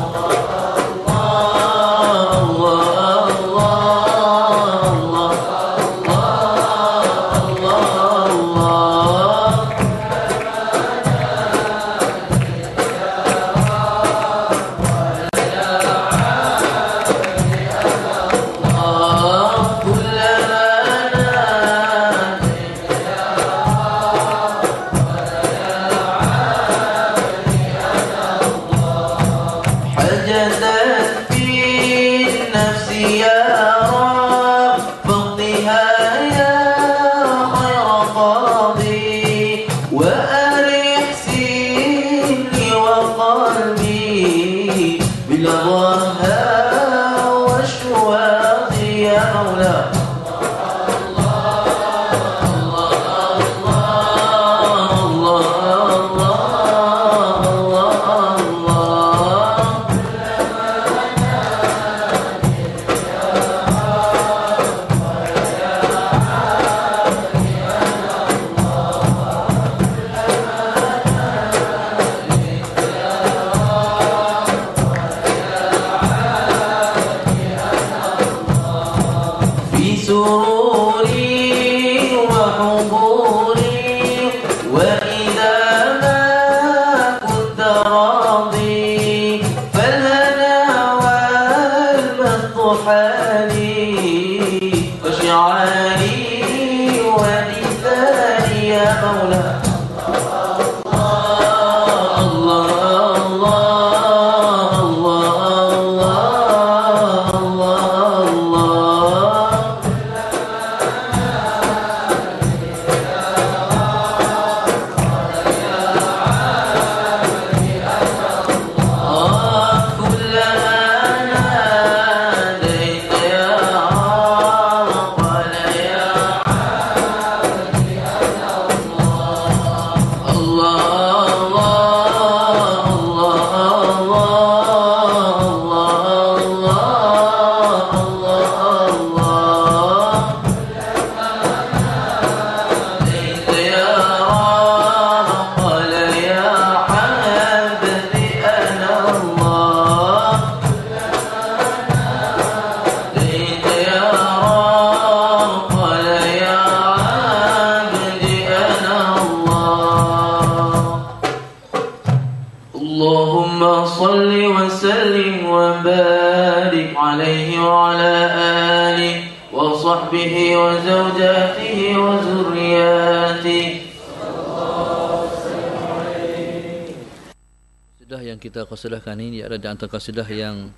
kita qasidahkan ini ada di antara qasidah yang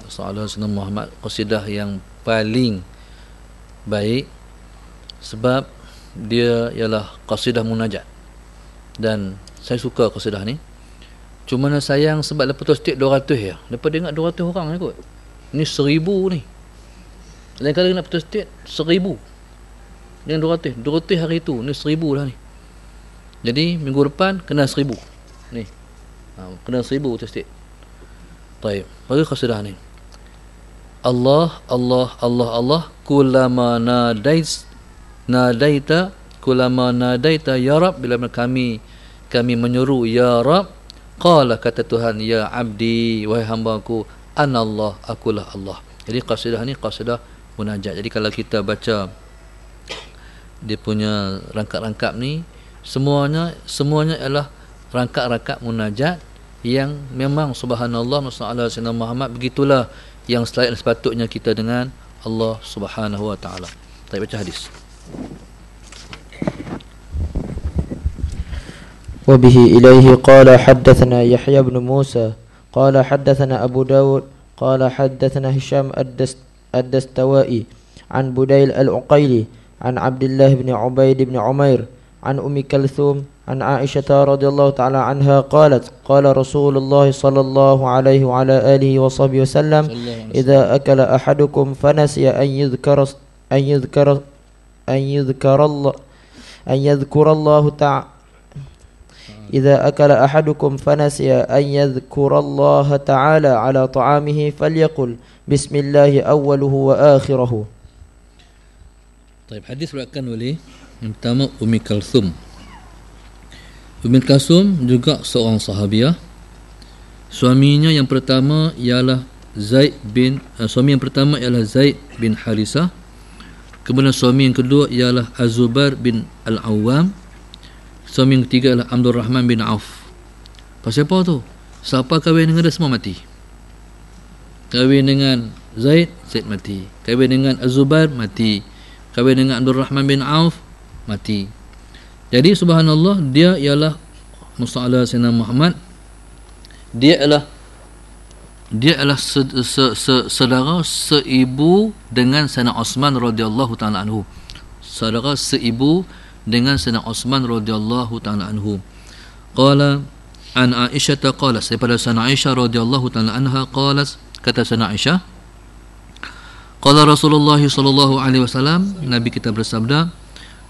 Sallallahu Alaihi Muhammad, qasidah yang paling baik sebab dia ialah qasidah munajat, dan saya suka qasidah ni. Cuma sayang sebab lepas tu setiap 200 ya. Lepas dia ingat 200 orang ikut. Ni 1000 ni. Lain kali nak putus setiap 1000. Dengan 200 hari tu, ni 1000 dah ni. Jadi minggu depan kena 1000 ni. Kena 1000 tu setiap. Baik, bagi qasidah ni. Allah Allah Allah Allah kullama nadaita kullama nadaita ya Rab, bila kami menyeru ya Rab, qala kata Tuhan ya abdi, wahai hamba-Ku, anallah, akulah Allah. Jadi qasidah ni qasidah munajat. Jadi kalau kita baca dia punya rangkap-rangkap ni, semuanya ialah rangkap-rangkap munajat yang memang subhanallah Rasulullah Muhammad, begitulah yang sepatutnya kita dengan Allah Subhanahu wa taala. Kita baca hadis. وبه إليه قال حدثنا يحيى بن موسى قال حدثنا أبو داود قال حدثنا هشام الدستوائي عن بديل العقيلي عن عبد الله بن عبيد بن عمير عن أم كلثوم عن عائشة رضي الله تعالى عنها قالت قال رسول الله صلى الله عليه وعلى آله وصحبه وسلم إذا أكل أحدكم فنسي أن يذكر الله تعالى إذا أكل أحدكم فنسي أن يذكر الله تعالى على طعامه فليقل بسم الله أوله وآخره. Hadis diriwayatkan oleh yang pertama Ummi Kalthum. Ummi Kalthum juga seorang sahabiah. Suaminya yang pertama ialah Zaid bin Harisah. Kemudian suami yang kedua ialah Az-Zubair bin Al-Awwam. Suami yang ketiga ialah Abdul Rahman bin Auf. Pasal apa tu? Siapa kahwin dengan dia semua mati. Kahwin dengan Zaid mati. Kahwin dengan Az-Zubair mati. Kahwin dengan Abdul Rahman bin Auf mati. Jadi subhanallah, dia ialah Musa'ala Sayyidina Muhammad. Dia adalah saudara seibu dengan Sayyidina Osman radhiyallahu taala anhu. Saudara seibu dengan Sayyidina Osman radhiyallahu taala anhu. Qala an Aisyah qalat, daripada Sayyidina Aisyah radhiyallahu taala anha qalat, kata Sayyidina Aisyah, qala Rasulullah sallallahu alaihi wasallam, Nabi kita bersabda,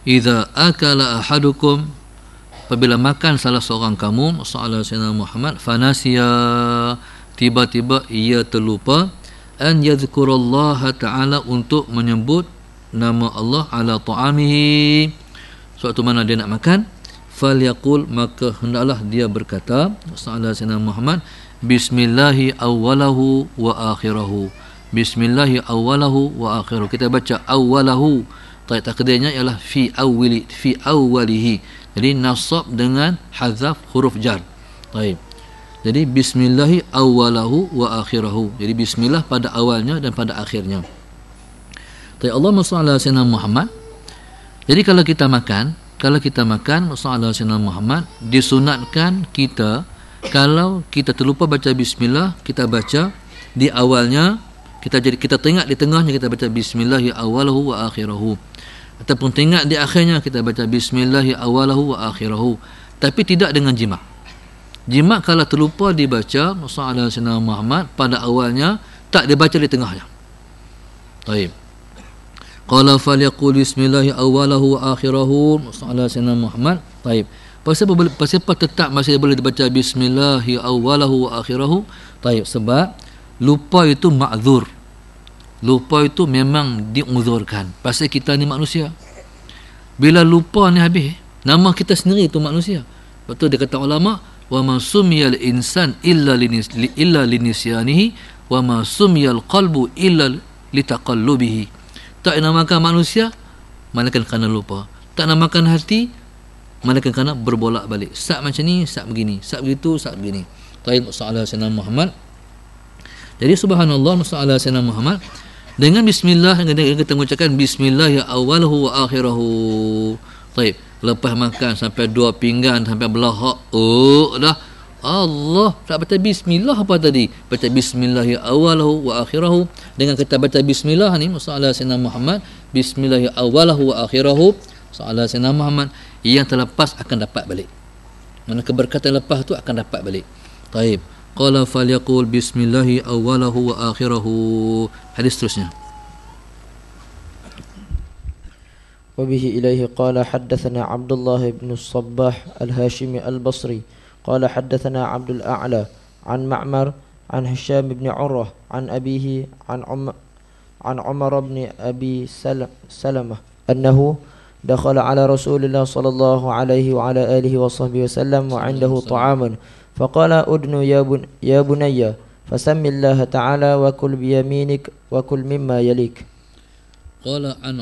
idza akala ahadukum, apabila makan salah seorang kamu, sallallahu alaihi Muhammad, fanasiya, tiba-tiba ia terlupa, an yadhkurallaha ta'ala, untuk menyebut nama Allah, ala ta'amihi, suatu mana dia nak makan, falyaqul, maka hendaklah dia berkata, sallallahu alaihi Muhammad, bismillahi awwalahu wa akhirahu. Bismillahi awwalahu wa akhirahu. Kita baca awwalahu, takdirnya ialah fi awwalihi. Jadi nasab dengan hazaf huruf jar. Baik. Jadi bismillahi awwalahu wa akhirahu. Jadi bismillah pada awalnya dan pada akhirnya. Tapi Allahumma shalli ala sayyidina Muhammad. Jadi kalau kita makan sallallahu alaihi Muhammad, disunatkan kita, kalau kita terlupa baca bismillah, kita baca di awalnya, kita tengok di tengahnya, kita baca bismillahi awwalahu wa akhirahu, ataupun tengok di akhirnya, kita baca bismillahi awwalahu wa akhirahu, tapi tidak dengan jima'. Jima' kalau terlupa dibaca sallallahu alaihi Muhammad pada awalnya, tak dibaca di tengahnya. Baik. Qala falyaqul bismillahi awwalahu wa akhirahu sallallahu alaihi Muhammad. Baik. Pasal apa tetap masih boleh dibaca bismillahi awwalahu wa akhirahu? Baik, sebab lupa itu ma'zur. Lupa itu memang diuzurkan. Pasal kita ni manusia. Bila lupa ni habis, nama kita sendiri itu manusia. Betul dia kata ulama, wa ma sumiyal insan illa linisyanihi wa ma sumiyal qalbu illa litaqallubihi. Tak namakan manusia melainkan kerana lupa. Tak namakan hati melainkan kerana berbolak-balik. Sat macam ni, sat begini, sat begitu, sat begini. Taib sallallahu alaihi Muhammad. Jadi subhanallah, sallallahu alaihi Muhammad, dengan bismillah, dengan kita mengucapkan bismillah ya awwalahu wa akhirahu. Taib. Lepas makan sampai 2 pinggan, sampai belahak, dah Allah, tak baca bismillah apa tadi? Baca bismillah ya awwalahu wa akhirahu. Dengan kita baca bismillah ni, sallallahu alaihi Muhammad, bismillah ya awwalahu wa akhirahu, sallallahu alaihi Muhammad, yang terlepas akan dapat balik. Mana keberkatan lepas tu akan dapat balik. Taib. Qala falyaqul bismillahi awwalahu wa akhirahu. Hadis seterusnya. وبه إليه قال حدثنا عبد الله بن الصباح الهاشمي البصري قال حدثنا عبد الأعلى عن معمر عن هشام بن عروة عن أبيه عن عمر بن أبي سلمة أنه دخل على رسول الله صلى الله عليه وعلى آله وصحبه وسلم وعنده طعام فقال أدن يا بني فسم الله تعالى وكل بيمينك وكل مما يليك. قال عن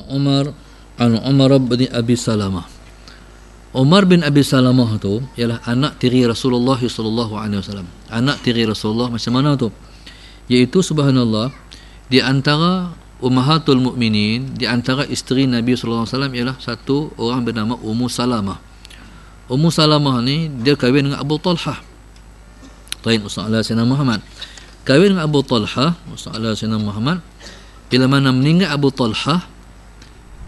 Umar bin Abi Salamah. Umar bin Abi Salamah tu ialah anak tiri Rasulullah sallallahu alaihi wasallam. Anak tiri Rasulullah macam mana tu? Iaitu subhanallah, di antara ummahatul mukminin, di antara isteri Nabi sallallahu alaihi wasallam ialah satu orang bernama Ummu Salamah. Ummu Salamah ni dia kahwin dengan Abu Talhah. Taib sallallahu alaihi Muhammad. Kahwin dengan Abu Talhah sallallahu alaihi Muhammad. Bila mana meninggal Abu Talhah,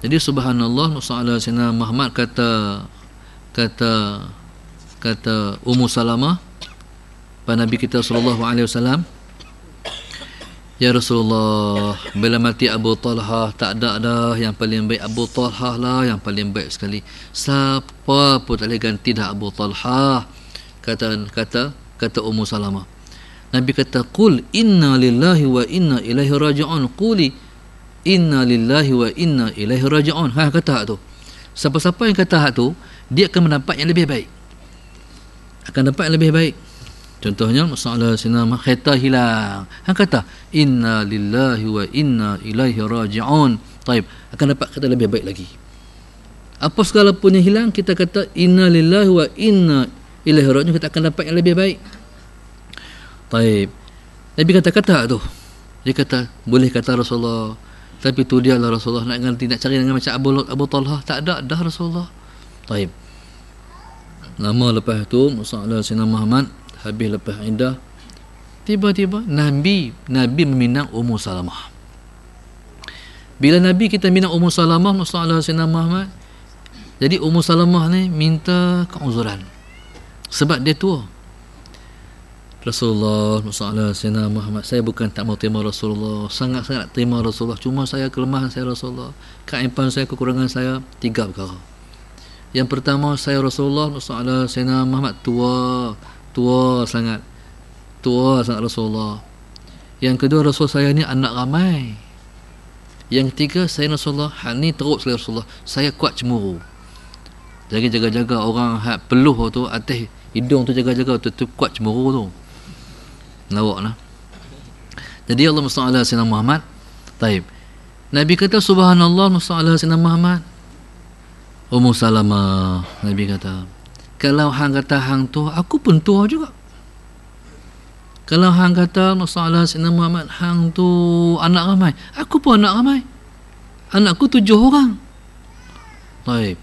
jadi subhanallah, sallallahu alaihi Muhammad kata Ummu Salamah pada Nabi kita sallallahu alaihi wasallam, ya Rasulullah, bila mati Abu Talhah, tak ada dah yang paling baik Abu Talhah lah, yang paling baik sekali. Siapa pun tak boleh ganti dah Abu Talhah. Kata Ummu Salamah. Nabi kata, qul inna lillahi wa inna ilaihi raji'un. Quli, inna lillahi wa inna ilaihi raji'un. Kata hak tu. Siapa-siapa yang kata hak tu, dia akan mendapat yang lebih baik. Akan dapat yang lebih baik. Contohnya masalah sinama kereta hilang. Kata inna lillahi wa inna ilaihi raji'un. Taib, akan dapat kata lebih baik lagi. Apa segala pun yang hilang, kita kata inna lillahi wa inna ilaihi raji'un, kita akan dapat yang lebih baik. Taib. Nabi kata-kata tu. Dia kata, boleh kata Rasulullah, tapi tu dia lah Rasulullah, nak ganti, nak cari dengan macam Abu Talha, tak ada dah Rasulullah. Taib. Lama lepas tu masalah Sayyidina Muhammad habis lepas iddah, tiba-tiba Nabi meminang Ummu Salamah. Bila Nabi kita minang Ummu Salamah masalah Sayyidina Muhammad, jadi Ummu Salamah ni minta keuzuran sebab dia tua. Rasulullah masalah Sayyidina Muhammad, saya bukan tak mau terima Rasulullah, sangat-sangat terima Rasulullah, cuma saya kelemahan saya Rasulullah, keaiban saya, kekurangan saya 3 perkara. Yang pertama, saya Rasulullah masalah Sayyidina Muhammad tua sangat Rasulullah. Yang kedua, Rasul saya ni anak ramai. Yang ketiga, saya Rasulullah ni teruk sekali Rasulullah, saya kuat cemburu. Jadi jaga-jaga orang hak peluh tu atas hidung tu, jaga-jaga tu kuat cemburu tu. Lawak lah. Jadi Allah SWT Sayyidina Muhammad. Taib. Nabi kata subhanallah masalah Sayyidina Muhammad. Ummu Salamah, Nabi kata, kalau hang kata hang tua, aku pun tua juga. Kalau hang kata masalah Sayyidina Muhammad hang tu anak ramai, aku pun anak ramai. Anakku 7 orang. Taib.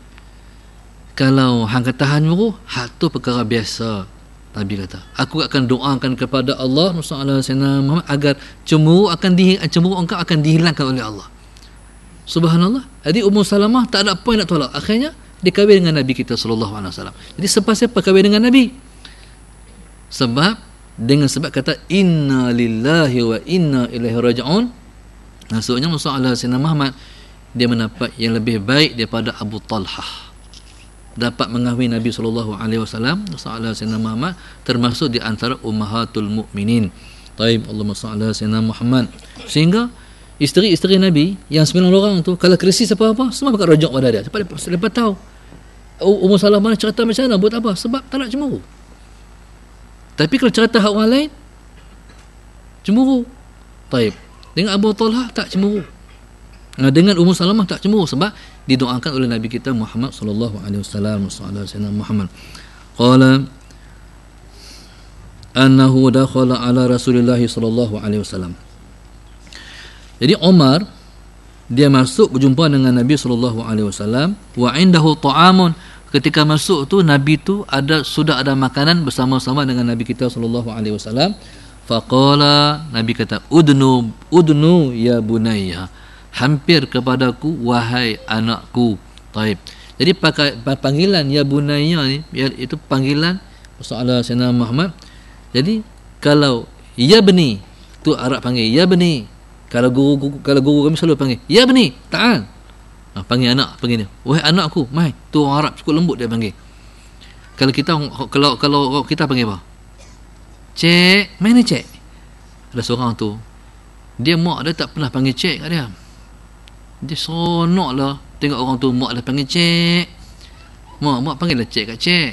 Kalau hang kata hang nyuruh, hak tu perkara biasa. Nabi kata, aku akan doakan kepada Allah Sayyidina Muhammad agar cemburu engkau akan dihilangkan oleh Allah. Subhanallah. Jadi Ummu Salamah tak ada apa yang nak tolak. Akhirnya dia kahwin dengan Nabi kita sallallahu alaihi wasallam. Jadi siapa kahwin dengan Nabi? Sebab kata inna lillahi wa inna ilaihi raji'un. Maksudnya masalah Sayyidina Muhammad, dia mendapat yang lebih baik daripada Abu Talha. Dapat mengahwini Nabi sallallahu alaihi wasallam. Masalah Sayyidina Muhammad termasuk di antara ummahatul mukminin. Taib, Allahumma salli ala Sayyidina Muhammad. Sehingga isteri-isteri Nabi yang 9 orang tu, kalau krisis apa-apa, semua pakai rujuk pada dia. Lepas tahu Ummu Salamah cerita macam mana, buat apa? Sebab tak nak cemburu. Tapi kalau cerita hak orang lain, cemburu. Taib. Dengan Abu Talha tak cemburu. Dengan Ummu Salamah tak cemburu sebab didoakan oleh Nabi kita Muhammad sallallahu alaihi wasallam. Sayyidina Muhammad qala annahu dakhala ala Rasulillah sallallahu alaihi wasallam. Jadi Umar dia masuk berjumpa dengan Nabi sallallahu alaihi wasallam, wa indahu ta'amun. Ketika masuk tu Nabi tu sudah ada makanan bersama-sama dengan Nabi kita sallallahu alaihi wasallam. Faqala, Nabi kata, udnu ya bunayya, hampir kepadaku wahai anakku. Taib. Jadi panggilan ya bunayya ni itu panggilan masalah Sayyidina Muhammad. Jadi kalau ya bani tu Arab panggil ya bani. Kalau guru kami selalu panggil ya bani, ta'al. Panggil anak, panggil dia, wahai anakku, mai. Tu orang Arab cukup lembut dia panggil. Kalau kita panggil apa? Cik, mana cik? Ada seorang tu, dia mak dia tak pernah panggil cik kat dia. Dia seronok lah tengok orang tu mak dia panggil cik. Mak panggil lah cik kat cik.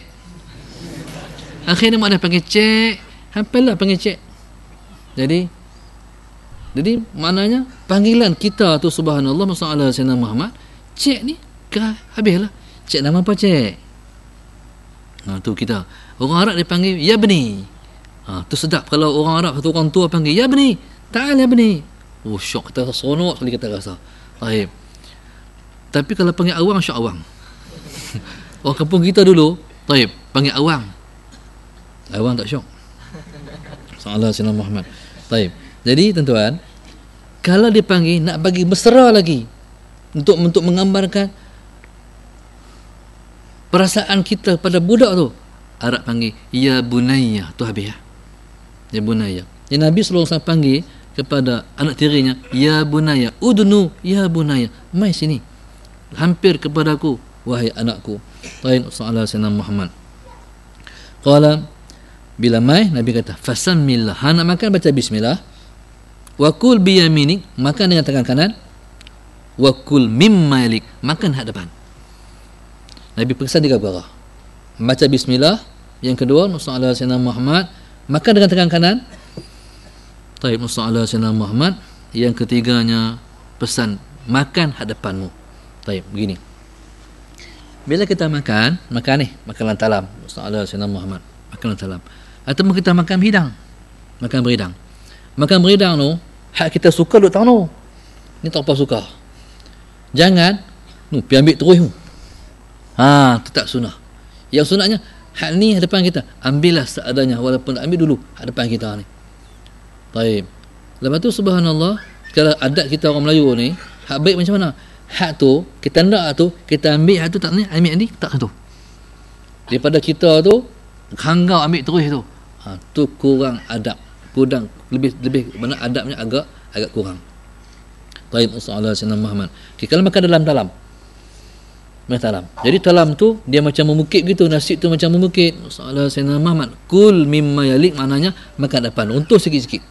Akhirnya mak dia panggil cik, hampirlah panggil cik. Jadi maknanya panggilan kita tu subhanallah masalah Sayyidina Muhammad, cik ni habislah. Cik nama apa cik? Tu kita. Orang Arab dia panggil ya bani. Tu sedap kalau orang Arab satu orang tua panggil ya bani, ta'al ya bani. Oh syok, kita seronok sekali kita rasa. Baik. Tapi kalau panggil awang, syok awang. Orang kampung kita dulu, taib, panggil awang. Awang tak syok. Salah Sayyidina Muhammad. Taib. Jadi tuan-tuan, kalau dipanggil nak bagi mesra lagi untuk menggambarkan perasaan kita pada budak tu, Arab panggil ya bunayya, tu habis ya. Ya bunayya. Yang Nabi sallallahu alaihi wasallam panggil kepada anak tirinya, ya bunayya, udnu ya bunayya, mai sini. Hampir kepadaku wahai anakku. Taib sallallahu alaihi wasallam Muhammad. Qala, bila mai Nabi kata fasammillah, nak makan baca bismillah. Wa kul bi yaminik, makan dengan tangan kanan. wa kul mimma yalik, makan hadapan. Nabi pesan 3 perkara. Baca bismillah, yang kedua sallallahu alaihi wasallam Muhammad, makan dengan tangan kanan. Taib sallallahu alaihi wasallam Muhammad, yang ketiganya pesan makan hadapanmu. Taib, begini. Bila kita makan ni makanan talam sallallahu alaihi wasallam Muhammad, makanan talam. Ataupun kita makan beridang. Makan beridang tu, hak kita suka duk tahu tu. Ni tak apa suka. Jangan pi ambil terus tu. Tu tak sunnah. Yang sunnahnya hak ni hadapan kita, ambillah seadanya walaupun ambil dulu hadapan kita ni. Baik. Lepas tu subhanallah, kalau adat kita orang Melayu ni, hak baik macam mana? Hak tu kita nak tu, kita ambil hak tu tak ni, ambil ni tak tu. Daripada kita tu hanggau ambil terus tu. Tu kurang adab. Kurang lebih mana adabnya agak kurang. Baik, sallallahu alaihi wasallam Muhammad. Kalau makan dalam-dalam. Talam. Jadi talam tu dia macam memukit gitu, nasi tu macam memukit. Sallallahu alaihi wasallam Muhammad. Kul mimma yalik, maknanya makan depan. Untur sikit-sikit.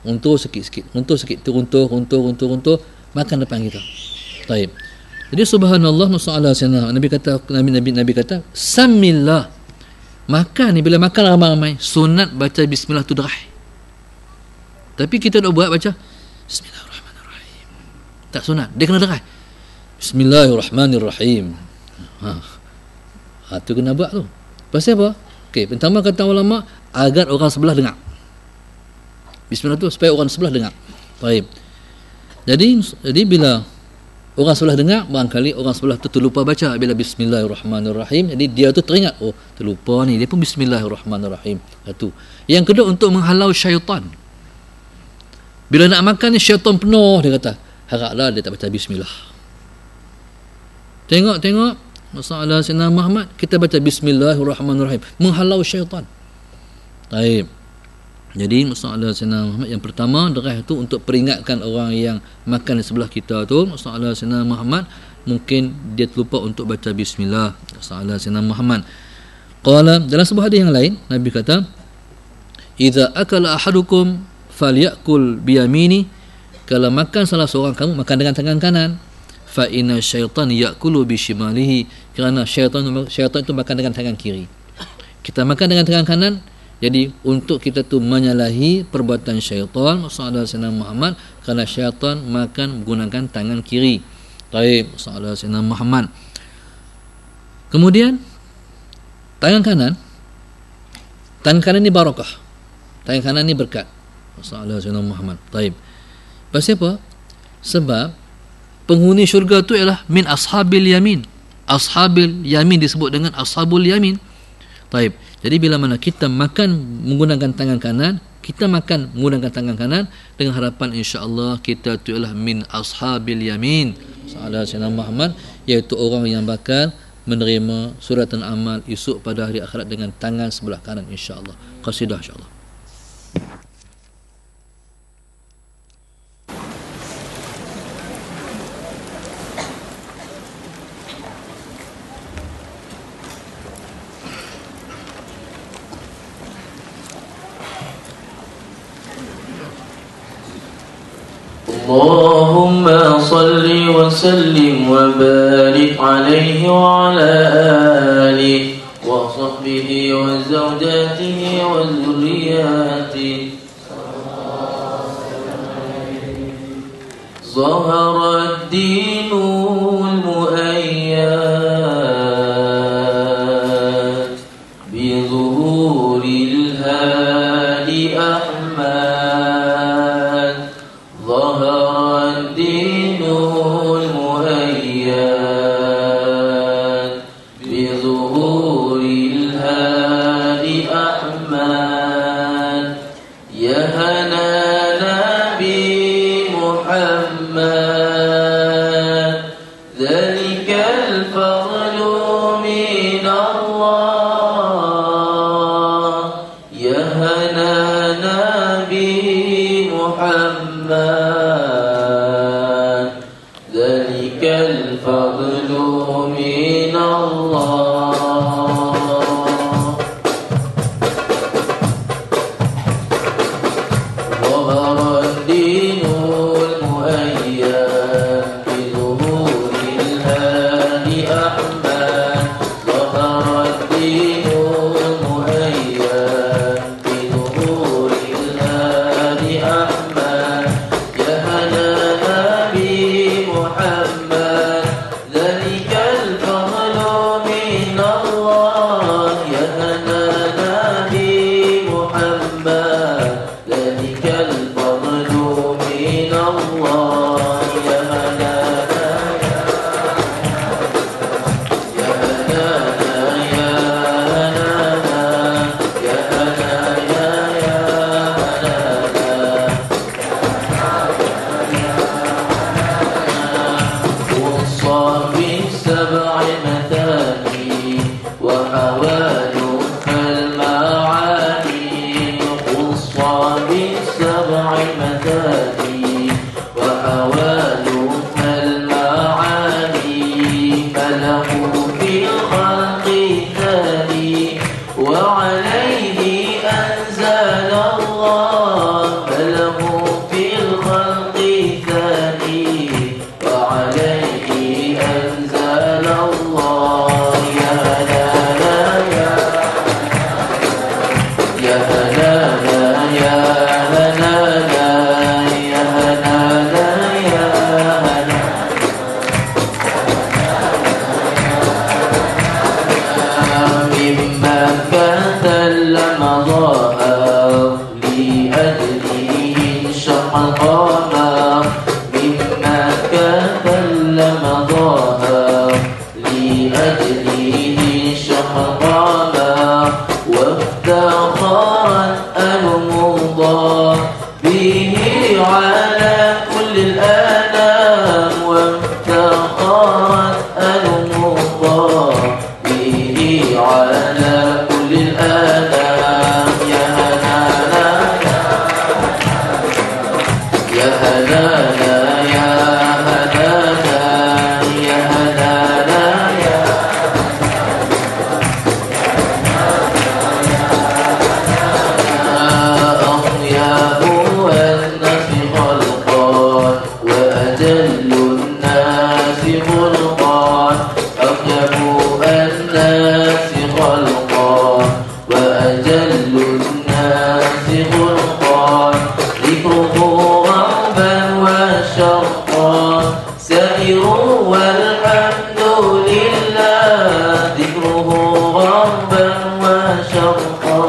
Untur sikit. Runtuh, makan depan kita. Baik. Jadi subhanallah sallallahu alaihi wasallam, Nabi kata, samillah. Makan ni, bila makan ramai-ramai, sunat baca bismillah tu derai. Tapi kita nak buat baca bismillahirrahmanirrahim. Tak sunat, dia kena derai. Bismillahirrahmanirrahim. Tu kena buat tu. Pasal apa? Okey, pertama kata ulama, agar orang sebelah dengar. Bismillah tu supaya orang sebelah dengar. Baik. Jadi bila orang sebelah dengar, barangkali orang sebelah tu terlupa baca bila bismillahirrahmanirrahim. Jadi dia tu teringat, terlupa ni, dia pun bismillahirrahmanirrahim. Satu. Yang kedua, untuk menghalau syaitan. Bila nak makan ni syaitan penuh, dia kata, haraplah dia tak baca bismillah. Tengok Rasulullah SAW Muhammad, kita baca bismillahirrahmanirrahim, menghalau syaitan. Baik. Jadi Rasulullah SAW Muhammad, yang pertama derah tu untuk peringatkan orang yang makan di sebelah kita tu. Rasulullah SAW Muhammad mungkin dia terlupa untuk baca bismillah. Rasulullah SAW Muhammad qala, dalam sebuah hadis yang lain Nabi kata, idza akala ahadukum falyakul biyamini, kalau makan salah seorang kamu, makan dengan tangan kanan. Fa inna syaitan yakulu bishimalihi, kerana syaitan itu makan dengan tangan kiri. Kita makan dengan tangan kanan, jadi untuk kita tu menyalahi perbuatan syaitan sallallahu alaihi wasallam Muhammad, kerana syaitan makan menggunakan tangan kiri. Baik, sallallahu alaihi wasallam Muhammad. Kemudian tangan kanan ni barakah. Tangan kanan ni berkat. Sallallahu alaihi wasallam Muhammad. Baik. Pasal apa? Sebab penghuni syurga tu ialah min ashabil yamin. Ashabil yamin disebut dengan ashabul yamin. Baik. Jadi bila mana kita makan menggunakan tangan kanan, kita makan menggunakan tangan kanan dengan harapan insya-Allah kita tu ialah min ashabil yamin. Sallallahu alaihi wasallam Muhammad, iaitu orang yang bakal menerima suratan amal esok pada hari akhirat dengan tangan sebelah kanan insya-Allah. Qasidah insya-Allah. اللهم صل وسلم وبارك عليه وعلى آله وصحبه وزوجاته وذرياته. ظهر الدين المؤيد بظهور الهادي أحمد. ظهر الدين المؤيد بظهور أحمد ظهر الدين المؤيد بظهور الهادي أحمد يا هنانا بمحمد ذلك الفضل من الله يا هنانا بمحمد ذلك الفضل من الله يا هنانا يا هنانا يا هنانا يا هنانا يا هنانا وصى بالسبع مثاني وحوالها المعاني وصى بالسبع مثاني وحوالها المعاني فله في الخلق ثاني وعليه أنزل الله فله في الخلق ثاني وعليه أنزل الله يا هنانا يا هنانا يا هنانا يا هنانا يا هنانا مما كتلم ظهر لأجله انشق القمر مما كتلم ظهر لأجله انشق القمر وافتخرت المضى به على كل الأنام وافتخرت المضى به على كل الأنام يا هنانا يا هنانا يا هنانا يا هنانا يا أطيب الناس خلقا وأجل الناس خلقا أطيب الناس خلقا وأجل الناس خلقا ذكره غربا وشرقا سائر والحمد لله ذكره غربا وشرقا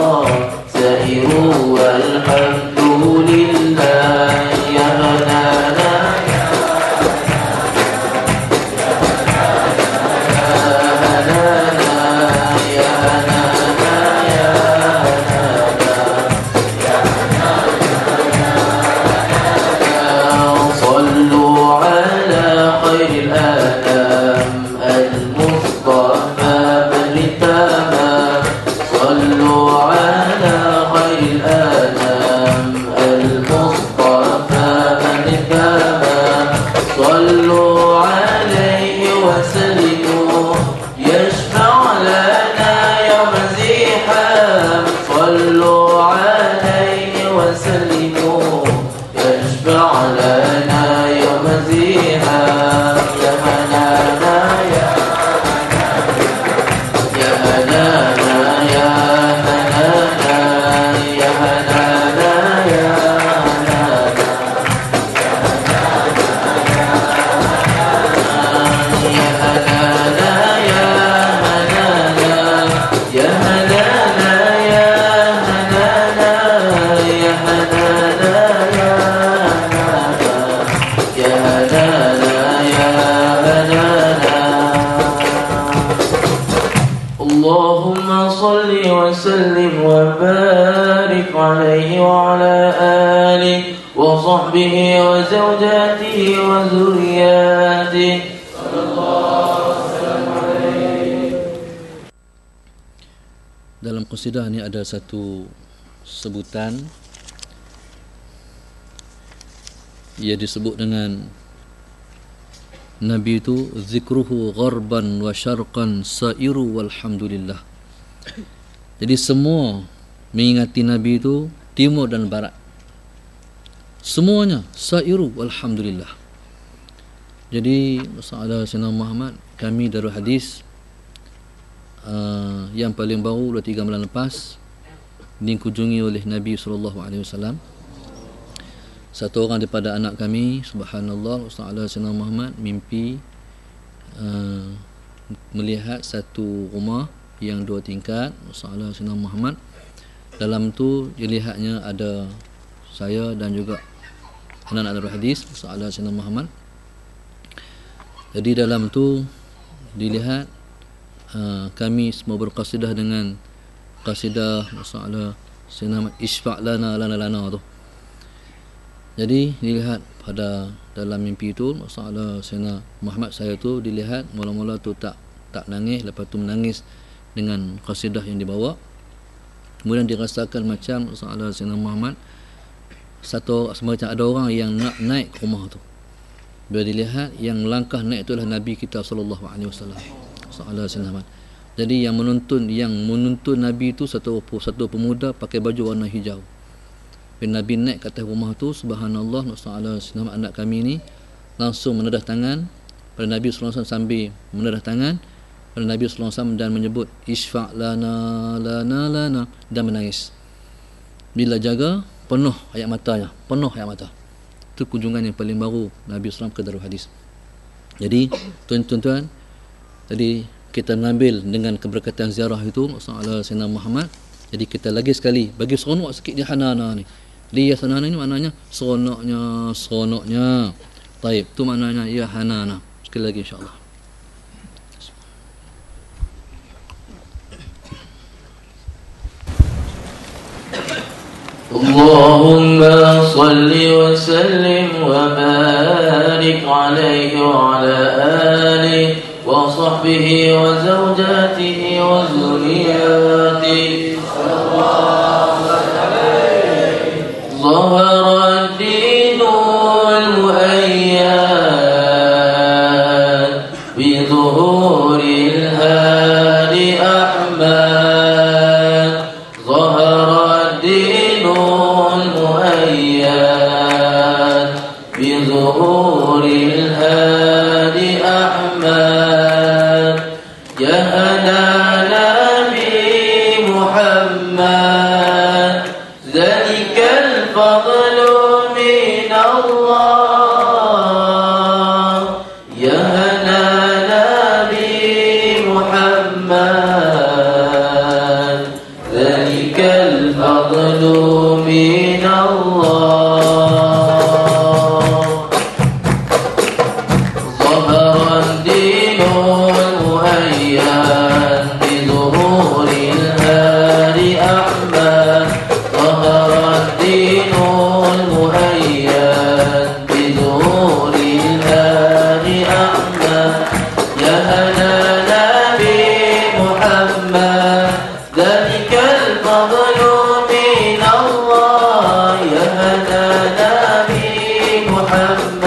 سائر والحمد لله يا هنانا يا هنانا يا هنانا يا هنانا صلوا على خير الآدم المصطفى من تمام صلوا على خير الآدم المصطفى من تمام صلوا عليه وسلموا يشفع لنا يوم الزحام صلوا عليه وسلموا يشفع لنا يوم الزحام يا هنانا يا هنانا يا هنانا يا هنانا يا هنانا يا هنانا يا هنانا يا هنانا يا هنانا يا هنانا يا هنانا يا هنانا اللهم صل وسلم وبارك عليه وعلى آله وصحبه وزوجاته وذرياته Dalam qasidah ni ada satu sebutan, ia disebut dengan Nabi itu zikruhu gharban wa syarqan sairu walhamdulillah. Jadi semua mengingati Nabi itu timur dan barat, semuanya sairu walhamdulillah. Jadi Sayyidina Muhammad, kami Darul Hadis yang paling baru 2-3 bulan lepas dikunjungi oleh Nabi SAW. Satu orang daripada anak kami, subhanallah, Ustaz Sayyidina Muhammad, mimpi melihat satu rumah yang 2 tingkat, Ustaz Sayyidina Muhammad. Dalam tu dilihatnya ada saya dan juga anak-anak Darul Hadis, Ustaz Sayyidina Muhammad. Jadi dalam tu dilihat kami semua berqasidah dengan qasidah Ustaz Sayyidina Muhammad, Isfa' lana lana lana tu. Jadi dilihat pada dalam mimpi itu Ustaz Sayyidina Muhammad saya tu dilihat mula-mula tu tak nangis, lepas tu menangis dengan qasidah yang dibawa. Kemudian dirasakan macam Ustaz Sayyidina Muhammad semacam ada orang yang nak naik ke rumah tu. Bila dilihat yang langkah naik itulah Nabi kita sallallahu alaihi wasallam. Sallallahu alaihi wasallam. Jadi yang menuntun Nabi itu satu pemuda pakai baju warna hijau. Bila Nabi naik ke atas rumah tu, subhanallah, sallallahu alaihi wasallam, anak kami ni langsung menedah tangan pada Nabi sallallahu alaihi wasallam sambil menedah tangan pada Nabi sallallahu alaihi wasallam dan menyebut Isfa' lana lana lana dan menangis. Bila jaga penuh air matanya, penuh air mata. Itu kunjungan yang paling baru Nabi SAW ke Darul Hadis. Jadi tuan-tuan, tadi kita mengambil dengan keberkatan ziarah itu Sayyidina Muhammad. Jadi kita lagi sekali bagi seronok sikit di Hanana ni. Dia Hanana ni maknanya seronoknya. Baik, tu maknanya ya Hanana. Sekali lagi insya-Allah. اللهم صل وسلم وبارك عليه وعلى آله وصحبه وزوجاته وذرياته. ظهر الدين المؤيد بظهور الهادي أحمد. ظهر الدين المؤيد بظهور الهادي أحمد. يهدانا بمحمد ذلك الفضل من الله. يهدانا بمحمد ذلك الفضل من الله. ظهر الدين المؤيد بظهور الهادي أحمد. ظهر الدين المؤيد بظهور الهادي أحمد. يهدانا بمحمد ذلك الفضل من الله. يهدانا بمحمد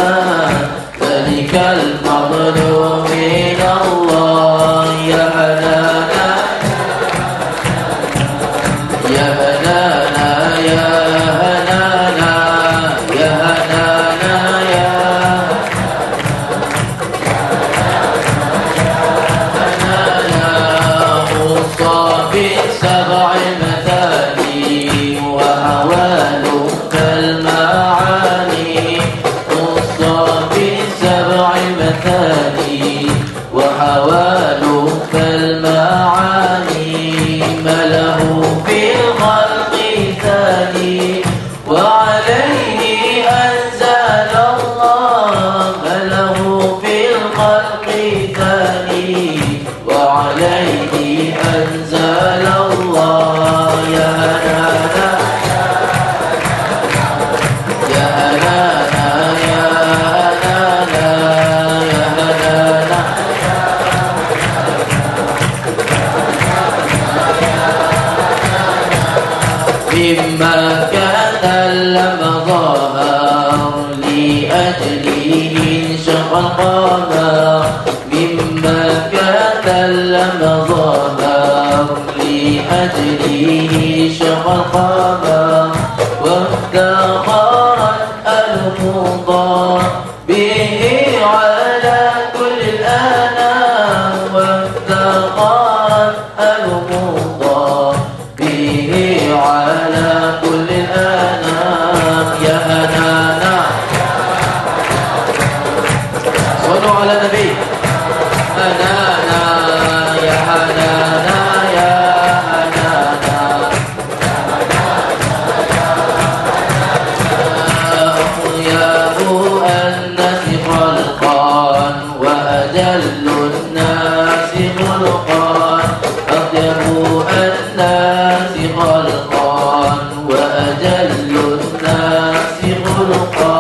ذلك الفضل من الله. يهدانا يا هدانا يا هدانا يا هدانا يا مصطفى سبع المثاني وأوان كالمعاني. مصطفى سبع المثاني وأوان كالمعاني. مله في الخلق ثاني وعليه أنزل الله. مله في الخلق ثاني وعليه أنزل الله. يا هنانا يا هنانا يا هنانا يا هنانا. مما كتلم ظهر لأجله انشق القمر. مما كتلم ظهر لأجله انشق القمر. وافتخرت المضى به على كل الأنام. وافتخرت وأسأله الله به على كل الأنام يا هنانا صلوا على النبي هنانا يا هنانا يا هنانا أخيار الناس خلقا وأجل الناس خلقا أطيب الناس خلقا وأجل الناس خلقا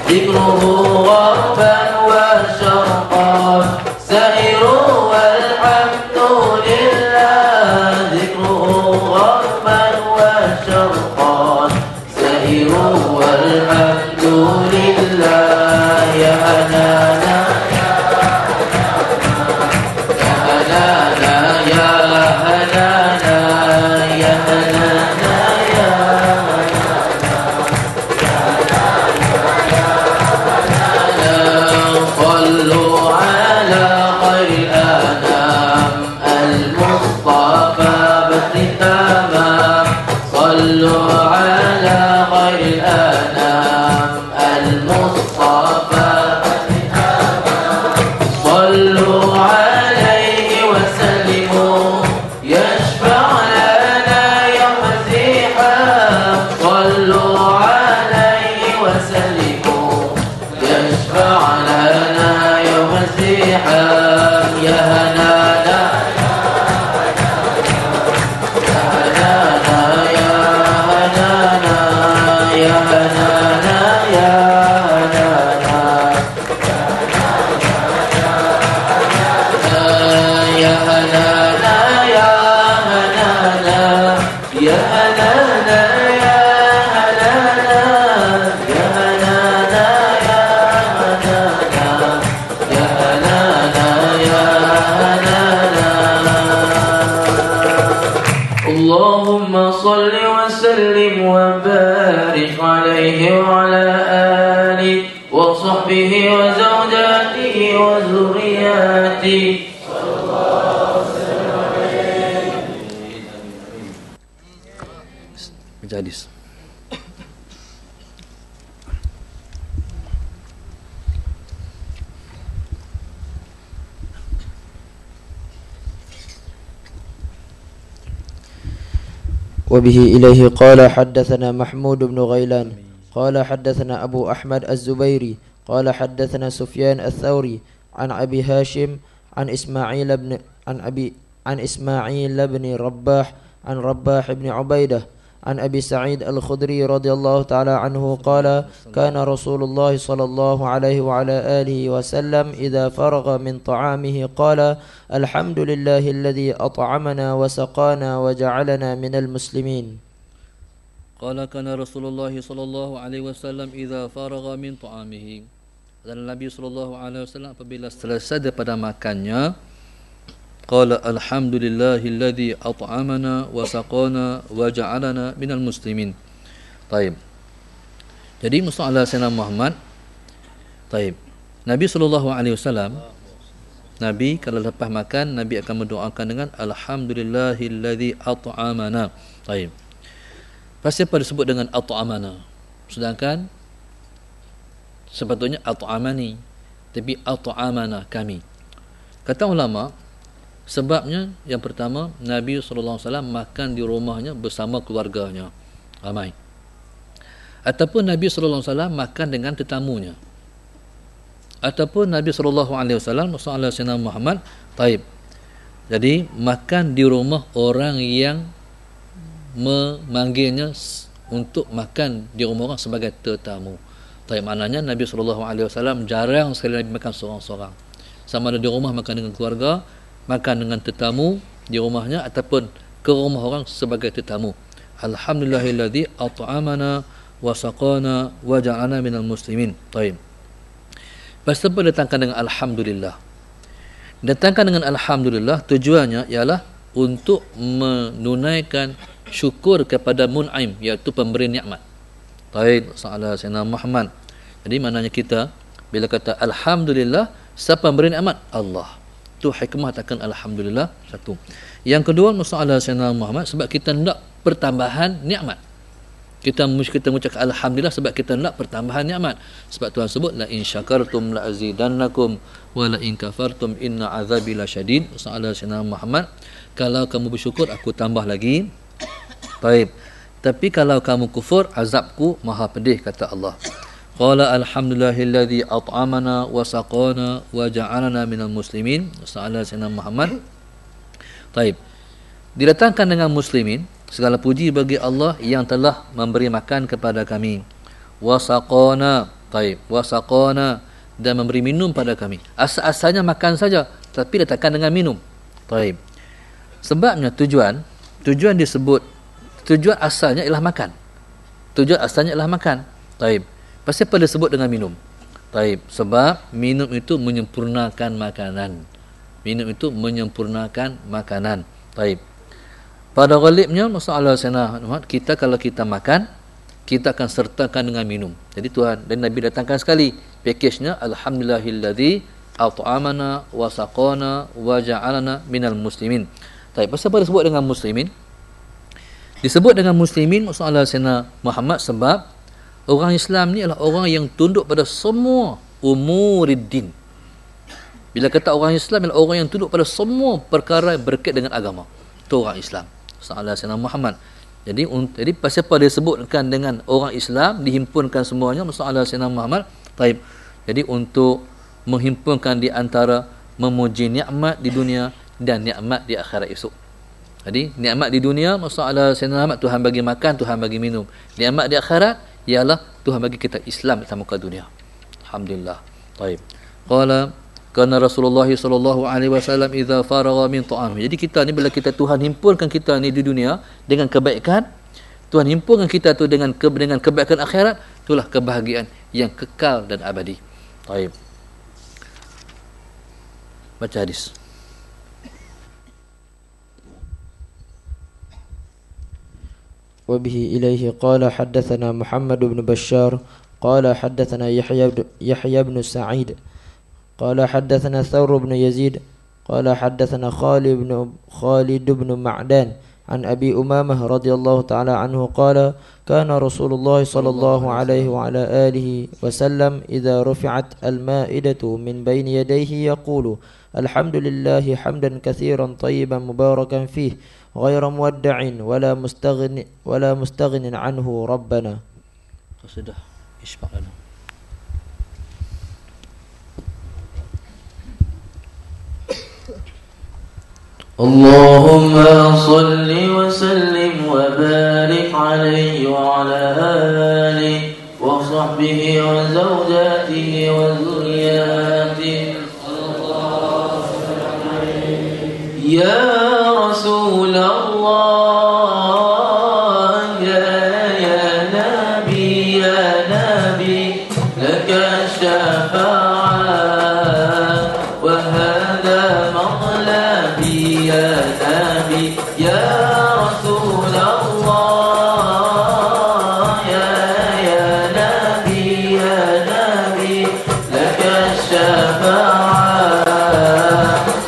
ذكره غربا وشرقا سائر والحمد لله ذكره غربا وشرقا سائر والحمد لله يا هنانا يا هنانا يا هنانا يا هنانا يا صلوا على خير الأنام المصطفى بدر التمام صلوا على خير الأنام المصطفى بدر التمام صلوا عليه وسلموا يشفع لنا يوم الزحام صلوا عليه وسلموا يشفع لنا يوم الزحام يا هنانا يا هنانا يا هنانا يا هنانا يا هنانا يا هنانا يا هنانا يا هنانا يا هنانا يا هنانا يا هنانا يا هنانا يا هنانا اللهم صل وسلم وبارك عليه وعلى آله وصحبه وزوجاته وذرياته Majalis. وبه إليه قال حدثنا محمود بن غيلان قال حدثنا أبو أحمد الزبيري قال حدثنا سفيان الثوري عن أبي هاشم عن إسماعيل بن رباح عن رباح بن عبيدة عن أبي سعيد الخدري رضي الله تعالى عنه قال كان رسول الله صلى الله عليه وعلى آله وسلم إذا فرغ من طعامه قال الحمد لله الذي أطعمنا وسقانا وجعلنا من المسلمين. قال كان رسول الله صلى الله عليه wasallam idza faragha min ta'amihi. Dan Nabi sallallahu alaihi wasallam apabila selesai daripada makannya, qala alhamdulillahilladzi at'amana wa saqana wa ja'alana minal muslimin. Baik. Jadi masalah Sayyidina Muhammad. Baik. Nabi sallallahu alaihi wasallam, Nabi kalau lepas makan, Nabi akan mendoakan dengan alhamdulillahilladzi at'amana. Baik. Pasti apa disebut dengan at'amana? Sedangkan sepatutnya at'amani, tapi at'amana kami. Kata ulama, sebabnya yang pertama Nabi SAW makan di rumahnya bersama keluarganya ramai, ataupun Nabi SAW makan dengan tetamunya, ataupun Nabi SAW masalah Sayyidina Muhammad taib. Jadi makan di rumah orang yang memanggilnya untuk makan di rumah orang sebagai tetamu. Taib maknanya Nabi SAW jarang sekali Nabi makan seorang-seorang. Sama ada di rumah makan dengan keluarga, makan dengan tetamu di rumahnya, ataupun ke rumah orang sebagai tetamu. Alhamdulillahilladzi at'amana wa saqana wa ja'alana minal muslimin. Baik. Pasti apa datangkan dengan alhamdulillah? Datangkan dengan alhamdulillah tujuannya ialah untuk menunaikan syukur kepada mun'im, iaitu pemberi nikmat. Baik, salah Sayyidina Muhammad. Jadi maknanya kita bila kata alhamdulillah, siapa pemberi nikmat? Allah. Itu hikmah takkan alhamdulillah satu. Yang kedua, masalah Sayyidina Muhammad sebab kita nak pertambahan nikmat. Kita mengucapkan alhamdulillah sebab kita nak pertambahan nikmat. Sebab Tuhan sebut la in syakartum la azidannakum wa la in kafartum inna azabi lasyadid. Masalah Sayyidina Muhammad, kalau kamu bersyukur aku tambah lagi. Baik. Tapi kalau kamu kufur, azabku maha pedih, kata Allah. Qala alhamdulillahilladzi at'amana wa saqana wa ja'alana minal muslimin. Masalah Sayyidina Muhammad. Baik. Didatangkan dengan muslimin, segala puji bagi Allah yang telah memberi makan kepada kami. Wasaqana, taib, wasaqana, dan memberi minum pada kami. Asal-asalnya makan saja, tapi letakkan dengan minum. Taib. Sebabnya tujuan disebut, tujuan asalnya ialah makan. Tujuan asalnya ialah makan. Taib. Pasal apa disebut dengan minum? Taib. Sebab minum itu menyempurnakan makanan. Minum itu menyempurnakan makanan. Taib. Pada ghalibnya masalah Sayyidina Muhammad, kita kalau kita makan, kita akan sertakan dengan minum. Jadi Tuhan dan Nabi datangkan sekali pakejnya alhamdulillahilladzi at'amana wa saqana wa ja'alana minal muslimin. Baik, pasal apa disebut dengan muslimin? Disebut dengan muslimin masalah Sayyidina Muhammad sebab orang Islam ni adalah orang yang tunduk pada semua umuriddin. Bila kata orang Islam adalah orang yang tunduk pada semua perkara yang berkait dengan agama. Itu orang Islam. Salah Sayyidina Muhammad. Jadi pasal apa dia sebutkan dengan orang Islam, dihimpunkan semuanya masalah Sayyidina Muhammad. Baik. Jadi untuk menghimpunkan di antara memuji nikmat di dunia dan nikmat di akhirat esok. Jadi nikmat di dunia masalah Sayyidina Muhammad, Tuhan bagi makan, Tuhan bagi minum. Nikmat di akhirat ialah Tuhan bagi kita Islam di muka dunia. Alhamdulillah. Baik. Qala karena Rasulullah sallallahu alaihi wasallam idza faragha min ta'am. Jadi kita ni bila kita Tuhan himpunkan kita ni di dunia dengan kebaikan, Tuhan himpunkan kita tu dengan kebaikan akhirat, itulah kebahagiaan yang kekal dan abadi. Baik. Baca hadis. وبه إليه قال حدثنا محمد بن بشار قال حدثنا يحيى بن سعيد قال حدثنا ثور بن يزيد قال حدثنا خالد بن معدان عن أبي أمامة رضي الله تعالى عنه قال كان رسول الله صلى الله عليه وعلى آله وسلم إذا رفعت المائدة من بين يديه يقول الحمد لله حمدا كثيرا طيبا مباركا فيه غير مودع ولا مستغن عنه ربنا. Sudah, isbaq lana. اللهم صل وسلم وبارك عليه وعلى آله وصحبه وزوجاته وذرياته. يا رسول الله يا نبي لك الشفاعة وهذا مطلبي يا نبي يا رسول الله يا نبي لك الشفاعة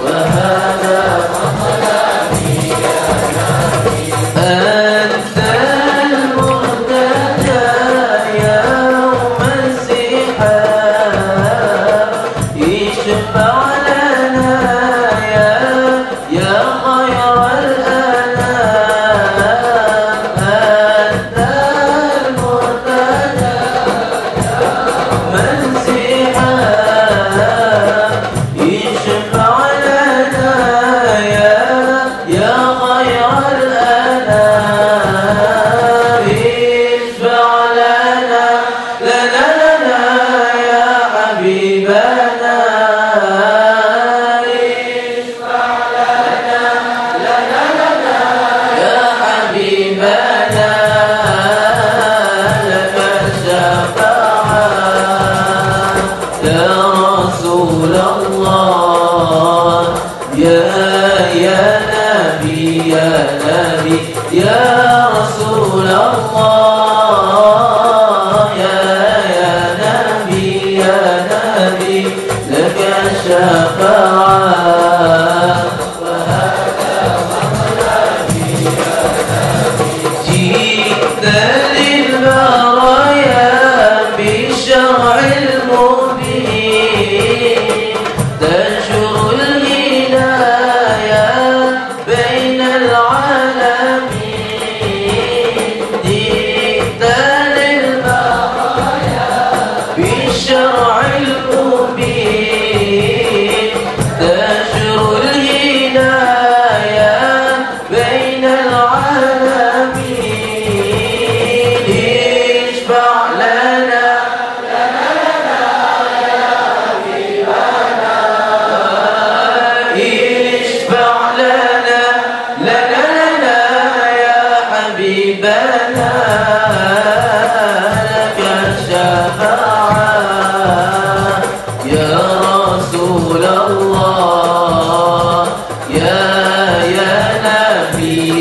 وهذا مطلبي يا نبي أنت المرتجى يوم الزحام اشفع لنا يا خير الأنام أنت المرتجى يوم الزحام اشفع لنا يا خير الأنام اشفع لنا يا حبيبنا اشفع لنا يا حبيبنا لك الشفاعة يا رسول الله يا نبي يا رسول الله يا نبي لك الشفاعة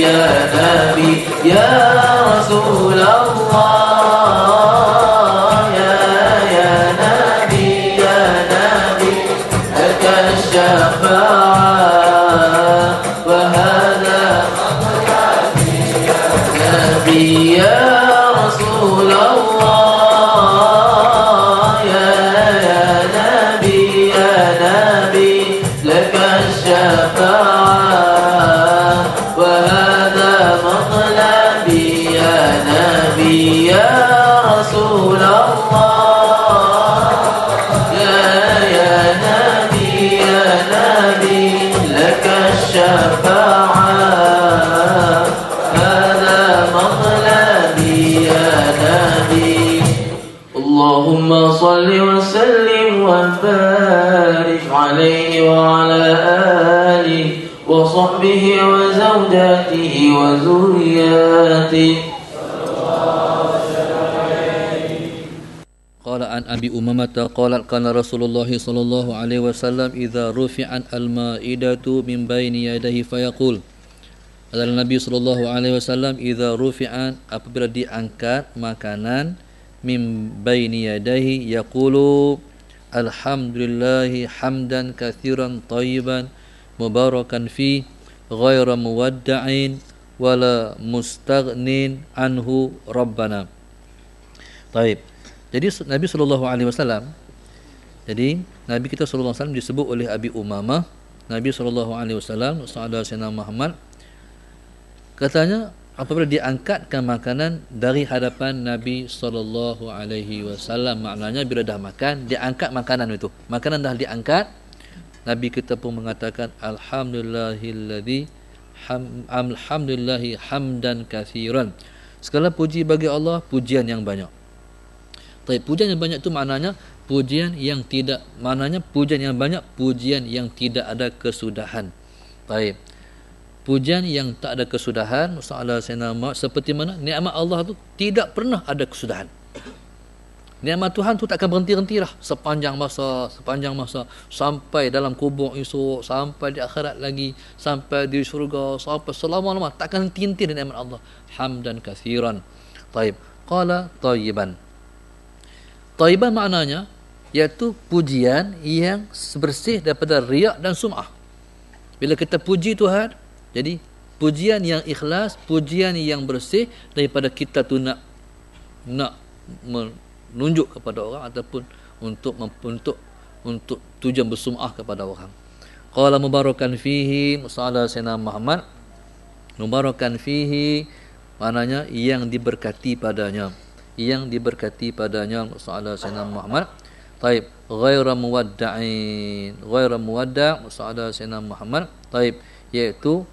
يا نبي يا رسول الله يا نبي لك الشفاعة وهذا نبي يا رسول الله يا نبي لك الشفاعة وهذا مطلبي يا نبي يا رسول الله يا نبي لك الشفاعة هذا مطلبي يا نبي اللهم صل وسلم وبارك عليه وعلى آله وصحبه وزوجاته وذرياته. قال عن أبي أمامة قال كان رسول الله صلى الله عليه وسلم إذا رفعت المائدة من بين يديه فيقول adalah Nabi sallallahu alaihi wasallam idza rufi'an apabila diangkat makanan min baini yadayhi yaqulu alhamdulillahi hamdan katsiran thayyiban mubarakan fi ghaira muwadda'in wala mustaghnin anhu rabbana. Baik. Jadi Nabi sallallahu alaihi wasallam Nabi kita sallallahu alaihi wasallam disebut oleh Abi Umamah. Nabi sallallahu alaihi wasallam sahabat Sayyidina Muhammad katanya apabila diangkatkan makanan dari hadapan Nabi sallallahu alaihi wasallam, maknanya bila dah makan, diangkat makanan itu. Makanan dah diangkat, Nabi kita pun mengatakan alhamdulillahi hamdan katsiran. Segala puji bagi Allah, pujian yang banyak. Tapi pujian yang banyak itu maknanya pujian yang tidak, maknanya pujian yang banyak, pujian yang tidak ada kesudahan. Baik. Pujian yang tak ada kesudahan, masalah seperti mana nikmat Allah tu tidak pernah ada kesudahan. Nikmat Tuhan tu tak akan berhenti-henti lah sepanjang masa sampai dalam kubur esok, sampai di akhirat lagi, sampai di syurga, sampai selama-lamanya tak akan henti-henti nikmat Allah. Hamdan katsiran. Taib. Qala tayyiban. Tayyiban maknanya iaitu pujian yang bersih daripada riak dan sum'ah. Bila kita puji Tuhan, jadi pujian yang ikhlas, pujian yang bersih daripada kita tu nak menunjuk kepada orang ataupun untuk tujuan bersum'ah kepada orang. Qala mubarakan fihi, musalla Sayyidina Muhammad. Mubarakan fihi maknanya yang diberkati padanya. Yang diberkati padanya, musalla Sayyidina Muhammad. Taib, ghaira muwadda'in. Ghaira muwadda', musalla Sayyidina Muhammad. Taib, iaitu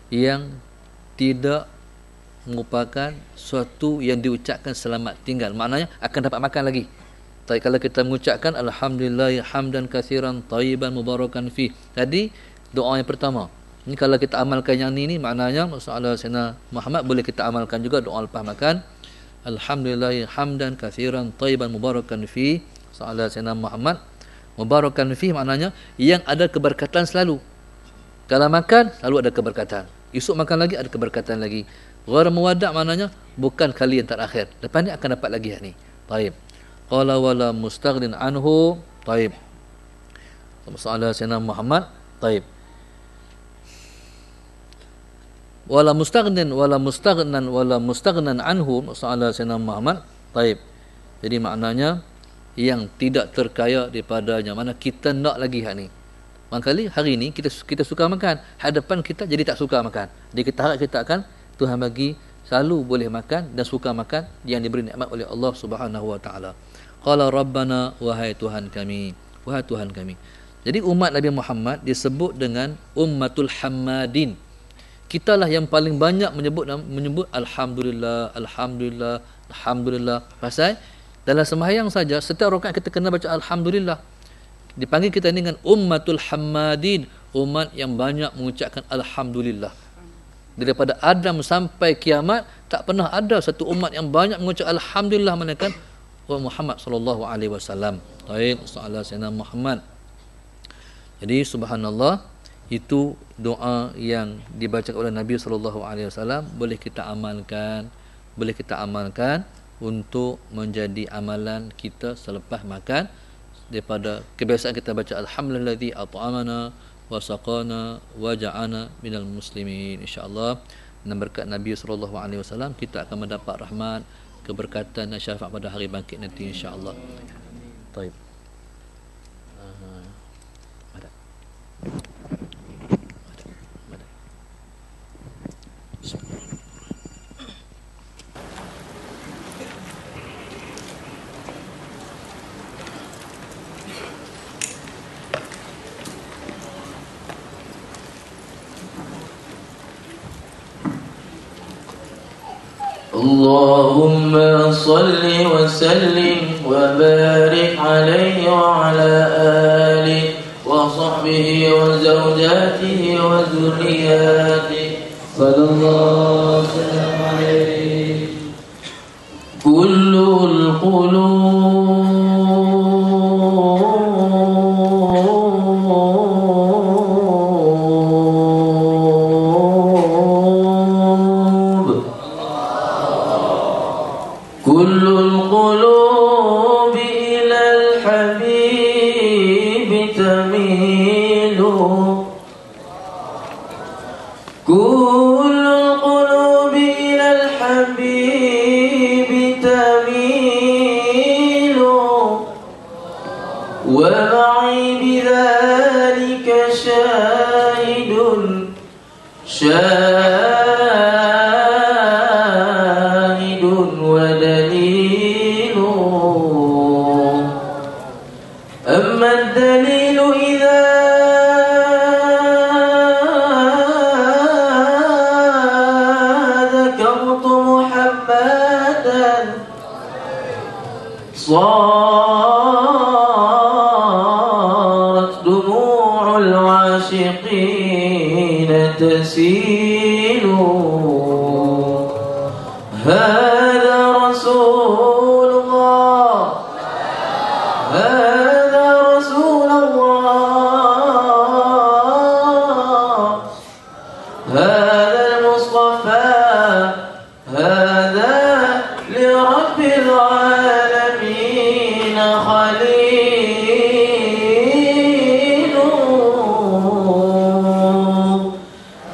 yang tidak merupakan suatu yang diucapkan selamat tinggal, maknanya akan dapat makan lagi. Tapi kalau kita mengucapkan alhamdulillah hamdan katsiran thayyiban mubarakan fi, tadi doa yang pertama. Ini kalau kita amalkan yang ni maknanya masalah Sayyidina Muhammad boleh kita amalkan juga doa lepas makan. Alhamdulillah hamdan katsiran thayyiban mubarakan fi, masalah Sayyidina Muhammad. Mubarakan fi maknanya yang ada keberkatan selalu. Kalau makan selalu ada keberkatan. Esok makan lagi ada keberkatan lagi. Ghair muwadda' maknanya bukan kali yang terakhir. Lepas ni akan dapat lagi ni. Baik. Qala wala mustaghnin anhu. Baik. Masalah Sayyidina Muhammad. Baik. Wala mustaghnan anhu. Masalah Sayyidina Muhammad. Baik. Jadi maknanya yang tidak terkaya daripadanya. Mana kita nak lagi ni. Mangkali hari ni kita suka makan, hadapan kita jadi tak suka makan. Jadi kita harap kita akan Tuhan bagi selalu boleh makan dan suka makan yang diberi nikmat oleh Allah Subhanahu wa taala. Qala rabbana, wahai Tuhan kami, wahai Tuhan kami. Jadi umat Nabi Muhammad disebut dengan ummatul hammadin. Kitalah yang paling banyak menyebut alhamdulillah, alhamdulillah, alhamdulillah. Pasal dalam sembahyang saja setiap rakaat kita kena baca alhamdulillah. Dipanggil kita ini dengan ummatul hammadin, umat yang banyak mengucapkan alhamdulillah. Daripada Adam sampai kiamat tak pernah ada satu umat yang banyak mengucap alhamdulillah melainkan Muhammad sallallahu alaihi wasallam. Baik, soalan Sayyidina Muhammad. Jadi subhanallah, Itu doa yang dibaca oleh Nabi SAW, boleh kita amalkan, untuk menjadi amalan kita selepas makan. Daripada kebiasaan kita baca alhamdulillazi at'amana wa saqana wa ja'ana minal muslimin. InsyaAllah dengan berkat Nabi SAW kita akan mendapat rahmat, keberkatan dan syafaat pada hari bangkit nanti, insyaAllah. Baik. اللهم صل وسلم وبارك عليه وعلى آله وصحبه وزوجاته وذرياته صلى الله عليه. كل القلوب إلى الحبيب تميل. كل القلوب إلى الحبيب تميل. ومعي بذلك شاهد ودليل. أما الدليل إذا ذكرت محمدا صارت دموع العاشقين تسيل. هذا رسول الله، هذا رسول الله، هذا المصطفى، هذا لرب العالمين خليل.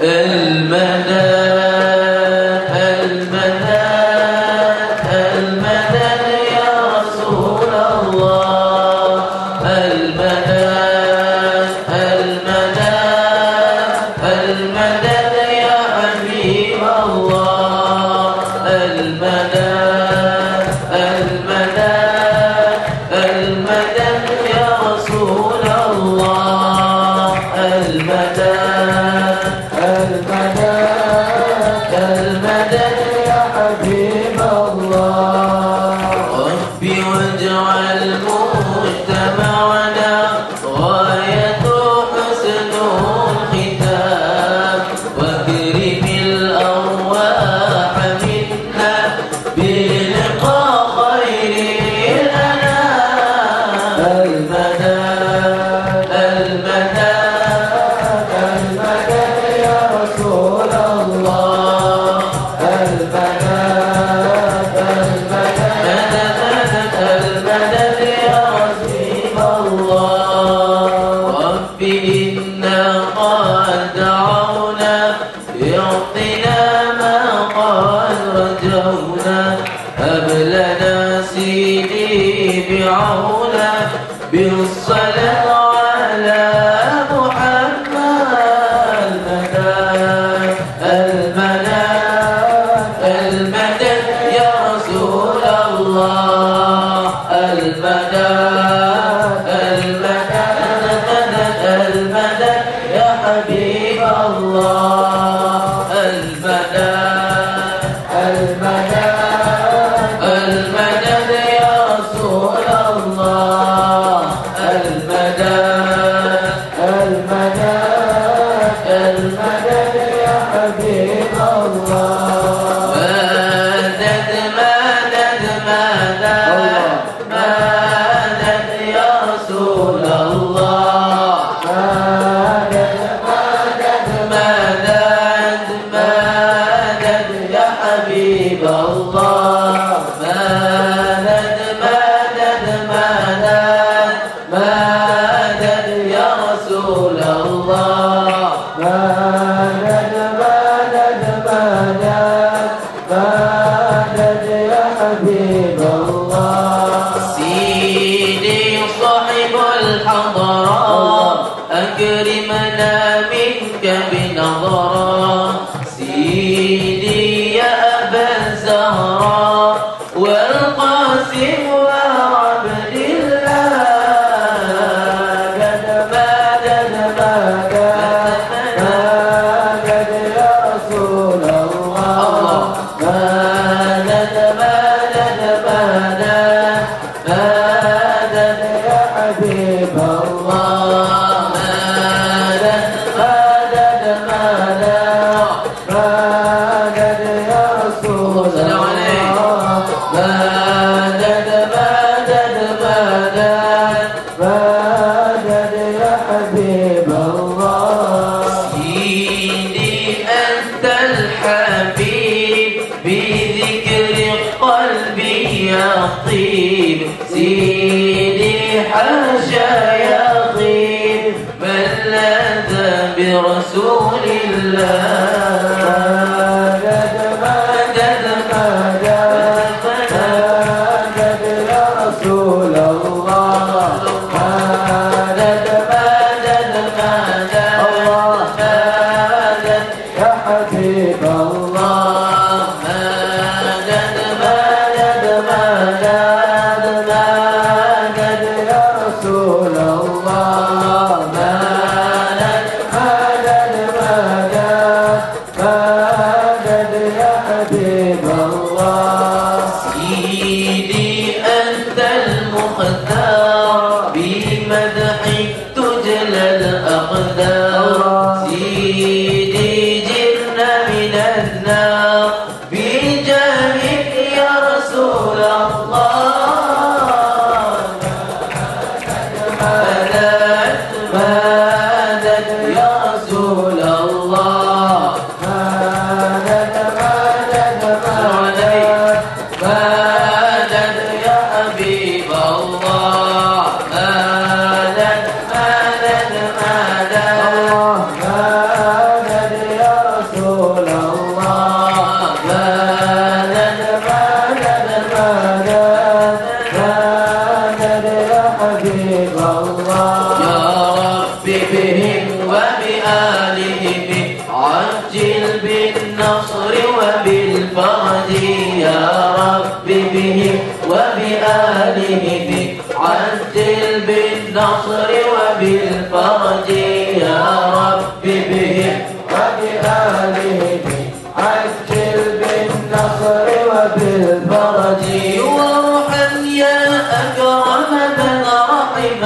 المدى بالصلاة على محمد. المدد يا رسول الله. المدد يا حبيب الله. المدد يا رسول الله. المدد يا حبيب الله. مدد مدد مدد يا رسول الله. مدد بالنصر وبالفرج يا رب بهم وبآلهم عجل بالنصر وبالفرج وارحم يا أكرم من رحم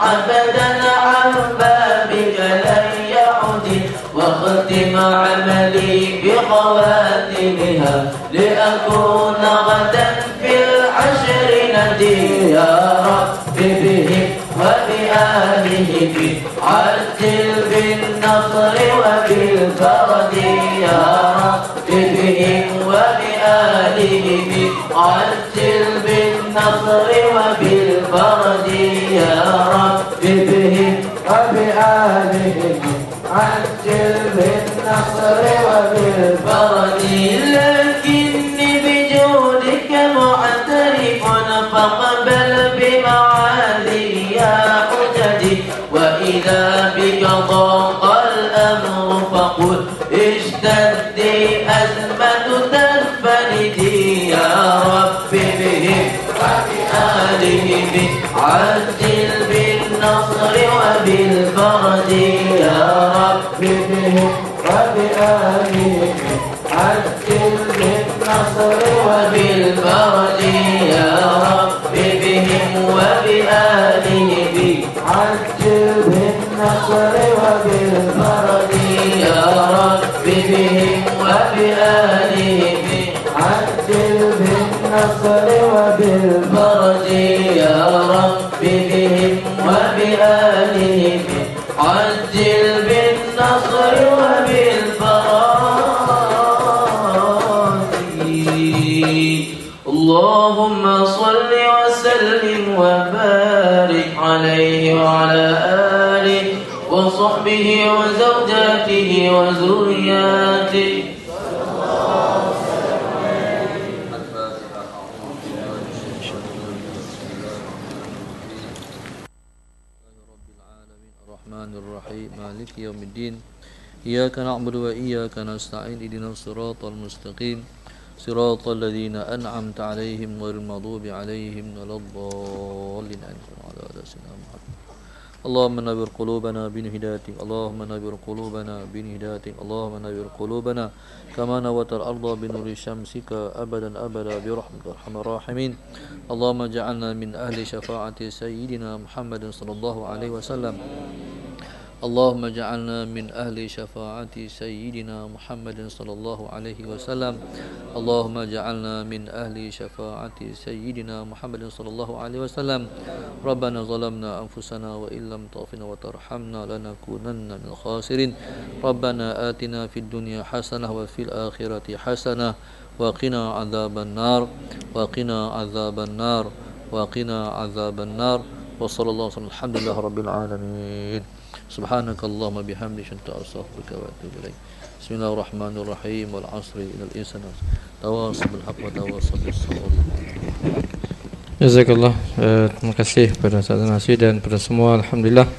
عبدا عن بابك لن يعد واختم عملي بخواتمها لأكون غدا في الحشر ندي يا رب بهم وبآلهم عجل بالنصر وبالفرج يا رب بهم وبآلهم عجل بالنصر وبالفرج يا رب بهم وبآلهم عجل بالنصر وبالفرج لكني بجودك معترف فاقبل بمعالي يا حججي وإذا بك ضاق الأمر فقل اشتدي أزمة تنفردي يا رب بهم وبآلهم عجل بالنصر وبالفرج يا رب بهم وبآلهم عجل بالنصر وبالفرج يا رب بهم وبآلهم عجل بالنصر وبالفرج يا رب بهم وبآلهم عجل بالنصر وبالفرج يا رب بهم وبآلهم عجل بالنصر وبالفرج اللهم صل وسلم وبارك عليه وعلى آله وصحبه وزوجاته وذرياته الرحمن الرحيم مالك يوم الدين إياك نعبد وإياك نستعين اهدنا الصراط المستقيم صراط الذين أنعمت عليهم غير المغضوب عليهم ولا الضالين اللهم نور قلوبنا بهدايتك اللهم نور قلوبنا بهدايتك اللهم نور قلوبنا كما نورت الأرض بنور شمسك أبدا أبدا برحمتك أرحم الراحمين اللهم اجعلنا من أهل شفاعة سيدنا محمد صلى الله عليه وسلم اللهم اجعلنا من أهل شفاعة سيدنا محمد صلى الله عليه وسلم اللهم اجعلنا من أهل شفاعة سيدنا محمد صلى الله عليه وسلم ربنا ظلمنا أنفسنا وإن لم تغفر وترحمنا لنكونن من الخاسرين ربنا آتنا في الدنيا حسنة وفي الآخرة حسنة وقنا عذاب النار وقنا عذاب النار وقنا عذاب النار وصلى الله وسلم الحمد لله رب العالمين سبحانك اللهم بحمدك أستغفرك وأتوب إليك Bismillahirrahmanirrahim. Wal 'asri innal insana tawassaw bil haqqi wa tawassaw bis sabr. Jazakallah. Terima kasih kepada Ustaz Nasir dan kepada semua. Alhamdulillah.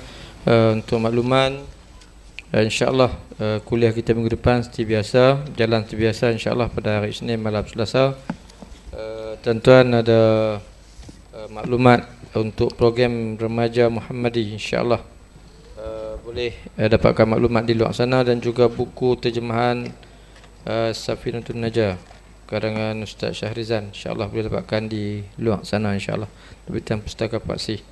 Untuk makluman, insya-Allah kuliah kita minggu depan seperti biasa, jalan seperti biasa insya-Allah pada hari Isnin malam Selasa. Tuan-tuan ada maklumat untuk program remaja Muhammadi, insya-Allah boleh dapatkan maklumat di luar sana, dan juga buku terjemahan Safinatun Najah karangan Ustaz Syahrizan, insya-Allah boleh dapatkan di luar sana insya-Allah, Terbitan Pustaka Paksi.